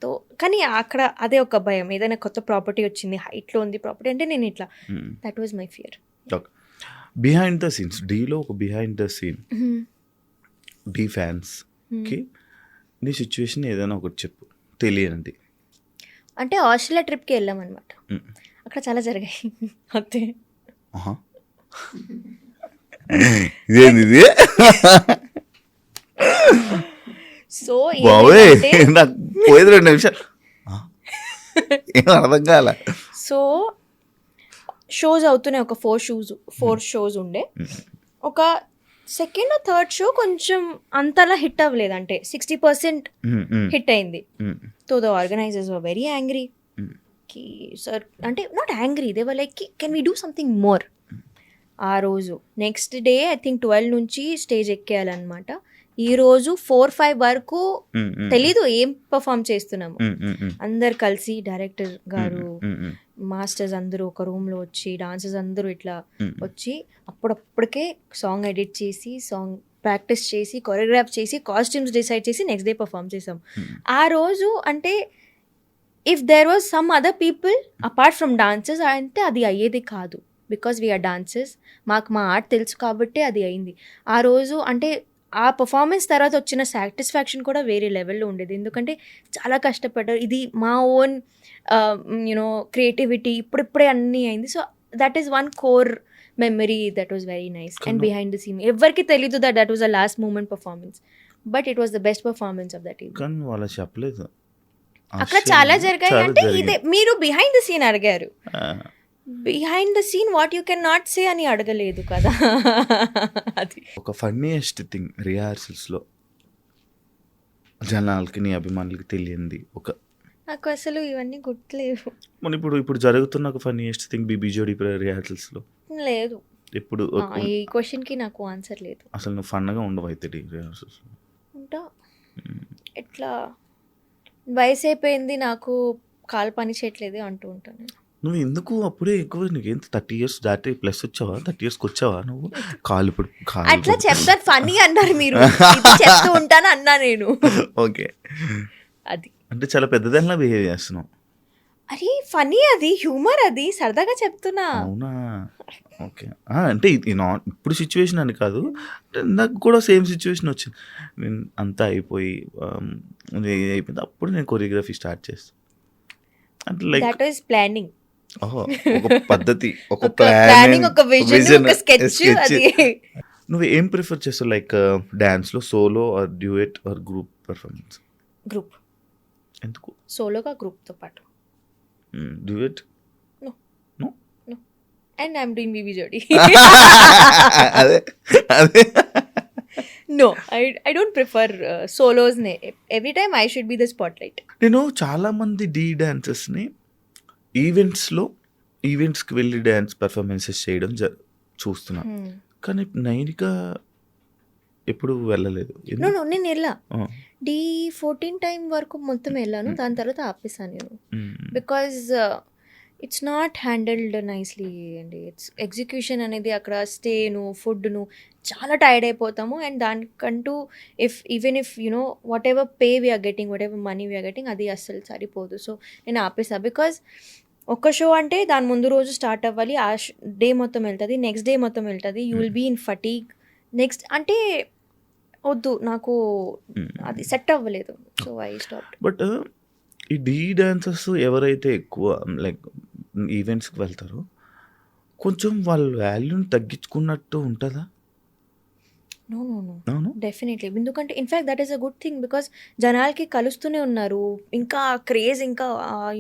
తో కానీ అక్కడ అదే ఒక భయం, ఏదైనా కొత్త ప్రాపర్టీ వచ్చింది, హైట్లో ఉంది ప్రాపర్టీ అంటే నేను ఇట్లా, that was my fear. Behind the scenes, డీలో ఒక బిహైండ్ ద సీన్ డీ ఫ్యాన్స్కి నీ సిచ్యువేషన్ ఏదైనా ఒకటి చెప్పు తెలియనండి. అంటే ఆస్ట్రేలియా ట్రిప్కి వెళ్ళాం అనమాట, అక్కడ చాలా జరిగాయి అంతే. ఇదేంది ఇది? సో బాబోయ్ నాకు పోయేది 2 నిమిషాలు ఏం అర్థం కాల. సో షోస్ అవుతున్నాయి, ఒక 4 షోస్ ఉండే. ఒక సెకండ్ థర్డ్ షో కొంచెం అంతలా హిట్ అవ్వలేదు, అంటే 60% హిట్ అయింది. So the organisers were very angry కి సార్, అంటే not angry, they were like can we do something more. ఆ రోజు నెక్స్ట్ డే ఐ థింక్ 12 నుంచి స్టేజ్ ఎక్కేయాలన్నమాట. ఈ రోజు 4-5 వరకు తెలీదు ఏం పర్ఫామ్ చేస్తున్నాము. అందరు కలిసి డైరెక్టర్ గారు, మాస్టర్స్ అందరూ ఒక రూమ్లో వచ్చి, డాన్సర్స్ అందరూ ఇట్లా వచ్చి అప్పుడప్పటికే సాంగ్ ఎడిట్ చేసి, సాంగ్ ప్రాక్టీస్ చేసి, కొరియోగ్రాఫ్ చేసి, కాస్ట్యూమ్స్ డిసైడ్ చేసి నెక్స్ట్ డే పర్ఫామ్ చేసాం. ఆ రోజు అంటే if there was some other people apart from dancers అంటే అది అయ్యేది కాదు. బికాజ్ వీఆర్ డాన్సర్స్, మాకు మా ఆర్ట్ తెలుసు కాబట్టి అది అయింది. ఆ రోజు అంటే ఆ పర్ఫార్మెన్స్ తర్వాత వచ్చిన సాటిస్ఫాక్షన్ కూడా వేరే లెవెల్లో ఉండేది. ఎందుకంటే చాలా కష్టపడ్డారు, ఇది మా ఓన్ క్రియేటివిటీ, ఇప్పుడిప్పుడే అన్నీ అయింది. So that is one core memory that was very nice. And behind the scene ఎవరికి తెలీదు that was the last moment performance, but it was the best performance of that event. కానీ వాళ్ళు చెప్పలేదు అక్కడ చాలా జరిగాయి. అంటే ఇదే మీరు బిహైండ్ ద సీన్ అడిగారు, behind the scene what you can not say అని అడగలేదు కదా. అది ఒక ఫన్నీయెస్ట్ థింగ్ రిహార్సల్స్లో జనాలకి, నీ అభిమానులకి తెలియంది ఒక, నాకు అసలు ఇవన్నీ గుర్తులేవు. మన ఇప్పుడు జరుగుతున్న ఒక ఫన్నీయెస్ట్ థింగ్ బీబీ జోడీ రిహార్సల్స్లో లేదు. ఇప్పుడు ఈ క్వశ్చన్కి నాకు ఆన్సర్ లేదు. అసలు నువ్వు ఫన్గా ఉండవు అయితే రిహార్సల్స్ ఉంటా. ఎట్లా వయసు అయిపోయింది, నాకు కాలు పని చేయట్లేదు అంటూ ఉంటాను. నువ్వు ఎందుకు అప్పుడే ఎక్కువ, నీకు ఎంత 30 years దాటి ప్లస్ వచ్చావా, 30 yearsకి వచ్చావా నువ్వు? కాలు ఇప్పుడు అట్లా చెప్తాను, ఫన్నీ అన్నారు మీరు, చెప్తూ ఉంటాను అన్నా నేను. ఓకే, అది అంటే చాలా పెద్దదానిలా బిహేవ్ చేస్తున్నావు. అరే ఫన్నీ, అది హ్యూమర్, అది సరదాగా చెప్తున్నా. అవునా? ఓకే. అంటే ఇది ఇప్పుడు సిచ్యువేషన్ అని కాదు, నాకు కూడా సేమ్ సిచ్యువేషన్ వచ్చింది. నేను అంతా అయిపోయి అయిపోయింది, అప్పుడు నేను కొరియోగ్రఫీ స్టార్ట్ చేస్తాను. అంటే లైక్ దట్ వాస్ ప్లానింగ్, ఒక పద్ధతి, ఒక ప్లానింగ్, ఒక విజన్, ఒక స్కెచ్. అది నువ్వు ఏం ప్రిఫర్ చేస్తావు, లైక్ డాన్స్లో solo or duet or group performance? Group. ఎందుకు? సోలోగా గ్రూప్తో పాటు. Duet? No no no. And I'm doing BB Jodi. అదే అదే No, I don't prefer solos. Every time I should be the spotlight. నేను చాలామంది డాన్సర్స్ని ఈవెంట్స్కి వెళ్ళి డ్యాన్స్ పర్ఫార్మెన్సెస్ చేయడం చూస్తున్నా, కానీ నైనిక ఎప్పుడు వెళ్ళలేదు. నేను వెళ్ళా, D14 టైం వరకు మొత్తం వెళ్ళాను, దాని తర్వాత ఆపేసాను నేను. Because it's not handled nicely అండి. ఇట్స్ ఎగ్జిక్యూషన్ అనేది అక్కడ స్టేను, ఫుడ్ను చాలా టైర్డ్ అయిపోతాము. అండ్ దానికంటూ even if whatever pay we're getting, whatever money we're getting, అది అస్సలు సరిపోదు. సో నేను ఆపేసా. బికాజ్ ఒక షో అంటే దాని ముందు రోజు స్టార్ట్ అవ్వాలి, ఆ డే మొత్తం వెళ్తుంది, నెక్స్ట్ డే మొత్తం వెళ్తుంది, you will be in fatigue. Next అంటే వద్దు, నాకు అది సెట్ అవ్వలేదు. So I stop. బట్ ఈ డాన్సర్స్ ఎవరైతే ఎక్కువ లైక్ ఈవెంట్స్కి వెళ్తారో కొంచెం వాళ్ళ వాల్యూని తగ్గించుకున్నట్టు ఉంటుందా? నో అవును డెఫినెట్లీ. ఎందుకంటే in fact that is a good thing because జనాలకి కలుస్తూనే ఉన్నారు, ఇంకా క్రేజ్, ఇంకా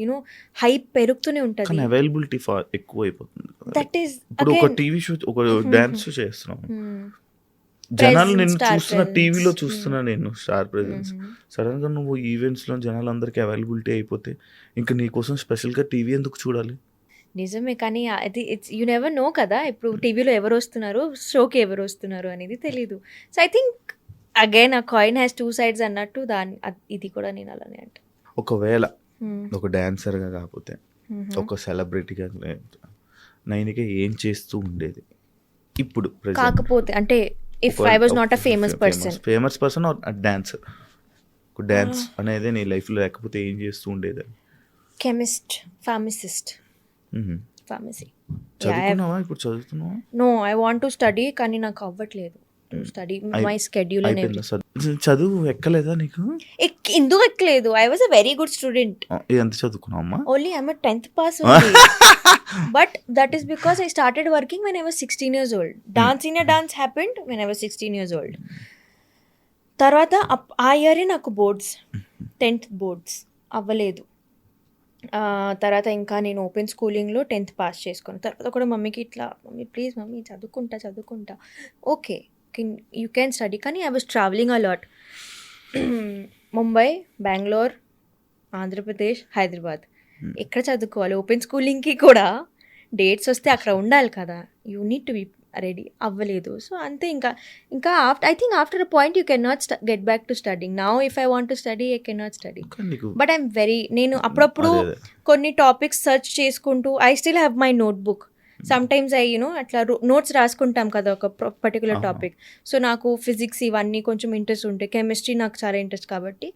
యూనో హైప్ పెరుగుతూనే కానీ ఉంటుంది. అవైలబిలిటీ ఎక్కువ అయిపోతుంది కదా. దట్ ఈస్ ఇప్పుడు ఒక టీవీ షో ఒక డాన్స్ షో చేస్తున్నాం, జనాలు నేను చూస్తున్నా, టీవీలో చూస్తున్నా నేను స్టార్ ప్రెజెన్స్. సడన్ గా నువ్వు ఈవెంట్స్ లో జనాలందరికీ అవైలబిలిటీ అయిపోతే ఇంకా నీ కోసం స్పెషల్ గా టీవీ ఎందుకు చూడాలి? నిజమే, కానీ అది ఇట్స్ యూ నెవర్ నో కదా, ఇప్పుడు టీవీలో ఎవరు వస్తున్నారు, షోకి ఎవరు వస్తున్నారు అనేది తెలీదు. సో ఐ థింక్ అగైన్ ఆ కాయిన్ హ్యాస్ 2 sides అన్నట్టు ఇది కూడా నేను అలానే అంటే. ఒకవేళ ఒక డాన్సర్ గా కాకపోతే ఒక సెలబ్రిటీగా నైనిక ఏం చేస్తూ ఉండేది ఇప్పుడు present? కాకపోతే అంటే if I was not a famous person dancer, ఒక డాన్స్ అనేది నీ లైఫ్ లో లేకపోతే ఏం చేస్తూ ఉండేది? Chemist, pharmacist, pharmacy. చదువుకున్నావా? ఇప్పుడు చదువుతున్నావా? No, I want to study, కానీ నాకు అవ్వట్లేదు స్టడీ, మై స్కెడ్యూల్ అనేది. చదువు ఎక్కలేదా నీకు? ఎందుకు ఎక్కలేదు? I was a very good student. ఎంత చదువుకున్నావమ్మా? Only I'm 10th pass only. But that is because I started working when I was 16 years old. Senior dance happened when I was 16 years old. తర్వాత ఆ ఇయరే నాకు boards, 10th boards అవ్వలేదు. తర్వాత ఇంకా నేను ఓపెన్ స్కూలింగ్లో 10th పాస్ చేసుకున్నాను. తర్వాత కూడా మమ్మీకి ఇట్లా, మమ్మీ ప్లీజ్ మమ్మీ చదువుకుంటా, ఓకే యూ క్యాన్ స్టడీ. కానీ I was travelling a lot, Mumbai, Bengaluru, Andhra Pradesh, Hyderabad. ఎక్కడ చదువుకోవాలి? ఓపెన్ స్కూలింగ్కి కూడా డేట్స్ వస్తే అక్కడ ఉండాలి కదా, you need to be ready. అవ్వలేదు. సో అంతే. ఇంకా I think after a point you can not get back to studying. Now if I want to study I can not study. But I'm నేను అప్పుడప్పుడు కొన్ని టాపిక్స్ సెర్చ్ చేసుకుంటూ, I still have my notebook. Some times అట్లా notes రాసుకుంటాం కదా ఒక particular topic. So నాకు physics ఇవన్నీ కొంచెం ఇంట్రెస్ట్ ఉంటాయి, కెమిస్ట్రీ నాకు చాలా ఇంట్రెస్ట్ కాబట్టి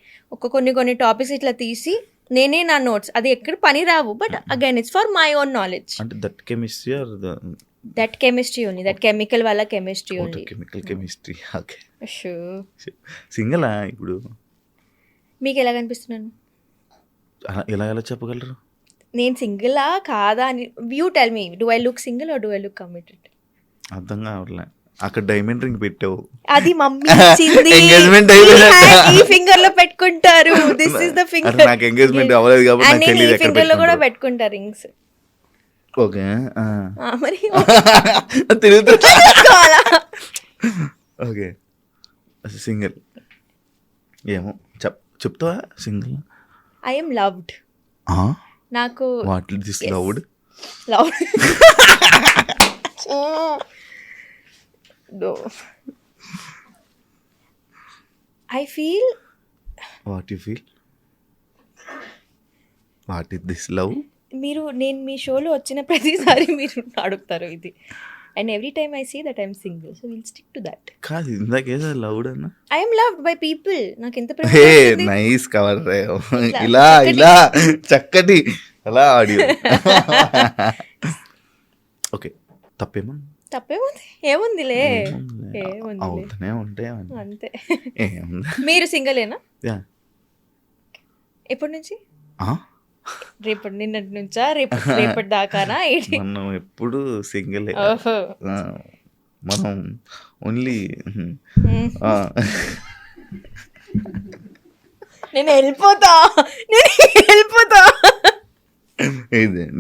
కొన్ని టాపిక్స్ ఇట్లా తీసి నేనే నా నోట్స్, అది ఎక్కడ పని రావు, but again it's for my own knowledge. అంటే that chemistry or that chemistry only, that chemical వల్ల కెమిస్ట్రీ ఓన్లీ. కెమిస్ట్రీ. ఓకే. సింగలా ఇప్పుడు? మీకు ఎలా కనిపిస్తున్నాను? ఎలా చెప్పగలరు? నేను సింగిలా కాదా అని you tell me. Do I look single or do I look committed? అర్థం కావట్లే. అక్కడ డైమండ్ రింగ్ పెట్టావు, అది మమ్మీ ఇచ్చింది. ఎంగేజ్మెంట్ ఈ ఫింగర్ లో పెట్టుకుంటారు. This is the finger. నాకు ఎంగేజ్మెంట్ అవ్వలేదు కాబట్టి నాకు తెలియదు ఎక్కడ ఫింగర్ లో కూడా పెట్టుకుంటారు రింగ్స్. ఓకే. మరి తిరుగుతా. ఓకే. సింగిల్ ఏమో చెప్తావా? Single I am loved. నాకు what is this loved? Loved no, I feel. What you feel? What is this love? నేను మీ షోలో వచ్చిన ప్రతిసారి మీరు అడుగుతారు ఇది, and every time I see that I'm single, so will stick to that. కాదు, ఇందాకేదో లవ్డ్ అన్న. I am loved by people. నాకు ఎంత ప్రేమ. హే నైస్ కవర్ రే. ఇలా చక్కటి అలా ఆడియో. ఓకే. ఏముందిలే, అవుతూనే ఉంటాయి అంతే. ఏముంది? మీరు సింగిలేనా ఎప్పటి నుంచి? రేపటి నిన్నటి నుంచా? రేపటి దాకానా? మనం ఎప్పుడు సింగిల్. మనం ఓన్లీ నేను వెళ్ళిపోతా.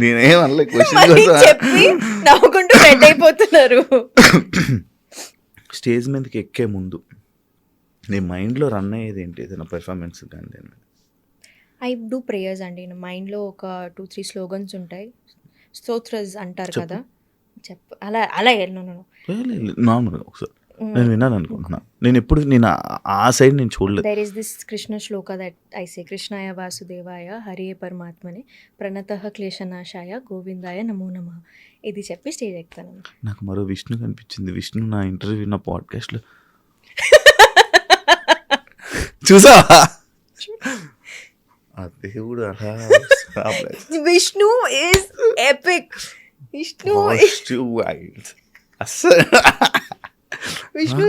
నేనేమన్నా చెప్పి నవ్వుకుంటూ రెడ్ అయిపోతున్నారు. స్టేజ్ మీదకి ఎక్కే ముందు నీ మైండ్లో రన్ అయ్యేది ఏంటి? ఏదైనా పెర్ఫార్మెన్స్ కానీ? ఐ డూ ప్రేయర్స్ అండి. నా మైండ్లో ఒక 2-3 స్లోగన్స్ ఉంటాయి. స్తోత్రస్ అంటారు కదా, అలా నార్మల్గా ఒకసారి నేను విన్నాను అనుకుంటున్నా. నేను ఆ సైడ్ నేను చూడలేదు. There is this Krishna shloka that I say, కృష్ణాయ వాసుదేవాయ హరే పరమాత్మనే ప్రణతః క్లేశనాశాయ గోవిందాయ నమో నమః. ఇది చెప్పి స్టేజ్ ఎక్కుతాను. నాకు మరో విష్ణు కనిపించింది. విష్ణు నా ఇంటర్వ్యూ, నా పాడ్కాస్ట్లో చూసావా? దేవుడు Vishnu is epic. Vishnu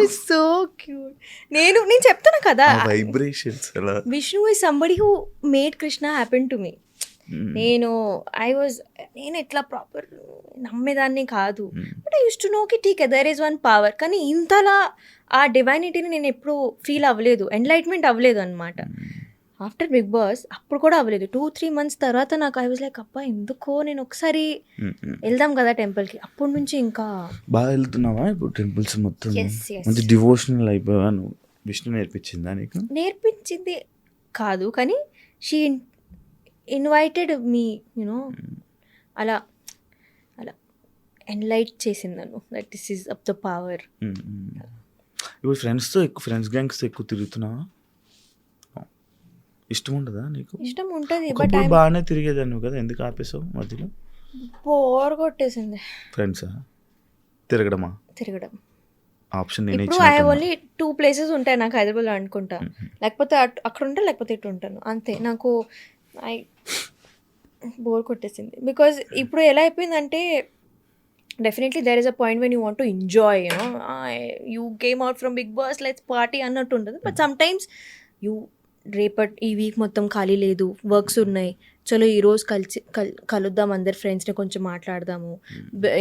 is so cute. నేను చెప్తాను కదా, vibrations. Vishnu is somebody who made Krishna happen to me. నేను ఎట్లా ప్రాపర్ నమ్మేదాన్ని కాదు. But I use to know కి ఠీక్ దర్ ఈస్ వన్ పవర్. కానీ ఇంతలా ఆ డివైనిటీని నేను ఎప్పుడు ఫీల్ అవ్వలేదు, ఎన్లైట్మెంట్ అవ్వలేదు అనమాట. ఆఫ్టర్ బిగ్ బాస్ అప్పుడు కూడా అవ్వలేదు. 2-3 months తర్వాత నాకు ఐ వాజ్ లైక్ అబ్బా ఎందుకో నేను ఒకసారి వెళ్దాం కదా టెంపుల్కి. అప్పటి నుంచి ఇంకా బాగా వెళ్తున్నావా ఇప్పుడు టెంపుల్స్ మొత్తం? Yes. మంచి డివోషనల్ అయిపోయావా నువ్వు? విష్ణు నేర్పించిందా నీకు? నేర్పించింది కాదు, కానీ షీ ఇన్వైటెడ్ మీ యూనో అలా అలా ఎన్లైట్ చేసింది నన్ను that this is up the power. ఇప్పుడు ఫ్రెండ్స్ గ్యాంగ్స్తో ఎక్కువ తిరుగుతున్నావా? ఇష్టం ఉండదా నీకు? ఇష్టం ఉంటుంది, బట్ ఒకప్పుడు బాగానే తిరిగేదాన్ని కదా, ఎందుకు ఆపేసావు మధ్యలో? బోర్ కొట్టేసింది. ఫ్రెండ్సా తిరగడం ఆప్షన్ నేనే ఇప్పుడు ఐ ఓన్లీ 2 places ఉంటాయి నాకు హైదరాబాద్లో అనుకుంటా. లేకపోతే అక్కడ ఉంటాను, లేకపోతే ఇటు ఉంటాను అంతే. నాకు బోర్ కొట్టేసింది. బికాజ్ ఇప్పుడు ఎలా అయిపోయిందంటే definitely there is a point when you want to enjoy, you came out from Bigg Boss let's party అన్నట్టు ఉంటుంది. బట్ సమ్ టైమ్స్ ఈ వీక్ మొత్తం ఖాళీ లేదు, వర్క్స్ ఉన్నాయి, చలో ఈరోజు కలుద్దాం అందరు ఫ్రెండ్స్ని కొంచెం మాట్లాడదాము,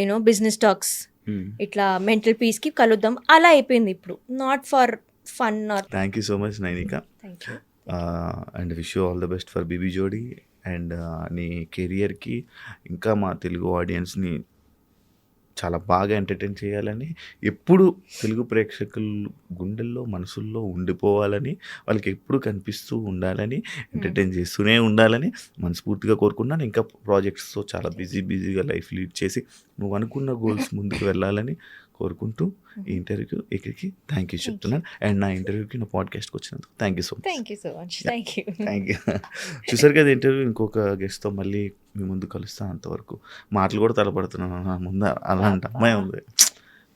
యూనో బిజినెస్ టాక్స్, ఇట్లా మెంటల్ పీస్కి కలుద్దాం, అలా అయిపోయింది ఇప్పుడు. Not for fun or. Thank you so much Nainika, and wish you all the best for BB Jodi and నీ కెరియర్కి ఇంకా మా తెలుగు ఆడియన్స్ని చాలా బాగా ఎంటర్టైన్ చేయాలని, ఎప్పుడు తెలుగు ప్రేక్షకుల గుండెల్లో మనసుల్లో ఉండిపోవాలని, వాళ్ళకి ఎప్పుడు కనిపిస్తూ ఉండాలని, ఎంటర్టైన్ చేస్తూనే ఉండాలని మనస్ఫూర్తిగా కోరుకున్నాను. ఇంకా ప్రాజెక్ట్స్తో చాలా బిజీగా లైఫ్ లీడ్ చేసి నువ్వు అనుకున్న గోల్స్ ముందుకు వెళ్ళాలని కోరుకుంటూ ఈ ఇంటర్వ్యూకి ఇక్కడికి థ్యాంక్ యూ చెప్తున్నాను. అండ్ నా ఇంటర్వ్యూకి నా పాడ్కాస్ట్కి వచ్చినందుకు thank you so much. Thank you. చూసారు కదా ఇంటర్వ్యూ, ఇంకొక గెస్ట్తో మళ్ళీ మీ ముందు కలుస్తాను. అంతవరకు మాటలు కూడా తలపడుతున్నాను నా ముందు, అలాంటి అమ్మాయి ఉంది.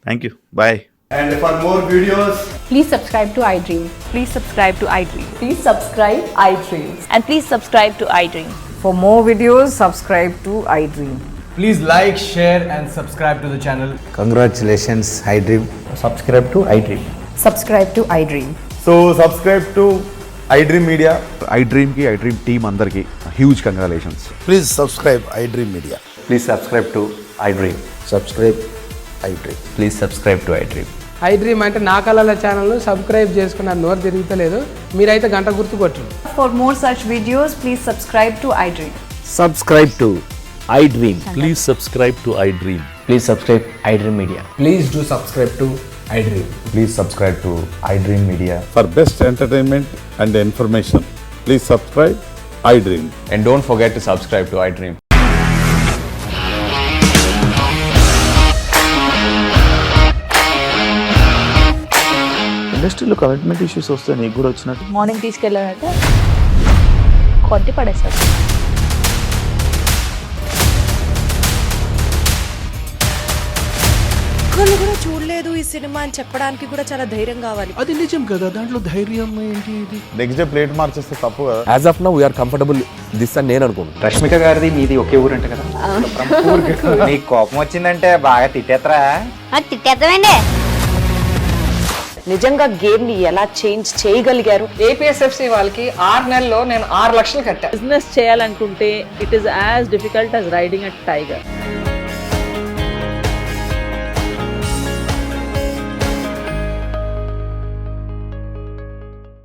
Thank you, bye. And for more videos, Please subscribe to iDream. Please subscribe to iDream. Please subscribe iDream. And please subscribe to iDream. For more videos, subscribe to iDream. please like, share and subscribe to the channel. Congratulations, iDream. Subscribe to iDream. Subscribe to iDream. So subscribe to iDream Media. iDream ki iDream team andarki huge congratulations. Please subscribe iDream Media. Please subscribe to iDream. Subscribe iDream. Please subscribe to iDream. iDream అంటే నా కళల channel subscribe చేసుకున్న నోరు తిరుగుతలేదు, మీరైతే గంట గుర్తు కొట్టండి. For more such videos, please subscribe to iDream. Subscribe to iDream. Please subscribe to iDream. Please subscribe iDream Media. Please do subscribe to iDream. Please subscribe to iDream Media. For best entertainment and information, please subscribe iDream. And don't forget to subscribe to iDream. ఇండస్ట్రీలో commitment issues వస్తే నీకు కూడా వచ్చినట్టు? Morning తీసుకెళ్ళాలంటే కొట్టి పడేస్తారు. ఒక్కళ్ళు కూడా చూడలేదు ఈ సినిమా అని చెప్పడానికి కూడా చాలా ధైర్యం కావాలి. అది నిజం కదా, దాంట్లో ధైర్యం ఏంటి? ఇది నెక్స్ట్ డే ప్లేట్ మార్చేస్తే తప్పు కదా. As of now we are comfortable this అని నేను అనుకుంటున్నాను. రష్మిక గారిది మీది ఒకే ఊరు అంట కదా? నీకు కోపం వచ్చిందంటే బాగా తిట్టేత్తరా? తిట్టేద్దామండి. నిజంగా గేమ్ ని ఎలా చేంజ్ చేయగలిగారు? APSFC వాళ్ళకి 6 నెలల్లో నేను 6 లక్షలు కట్టా. బిజినెస్ చేయాలనుకుంటే it is as difficult as riding a tiger.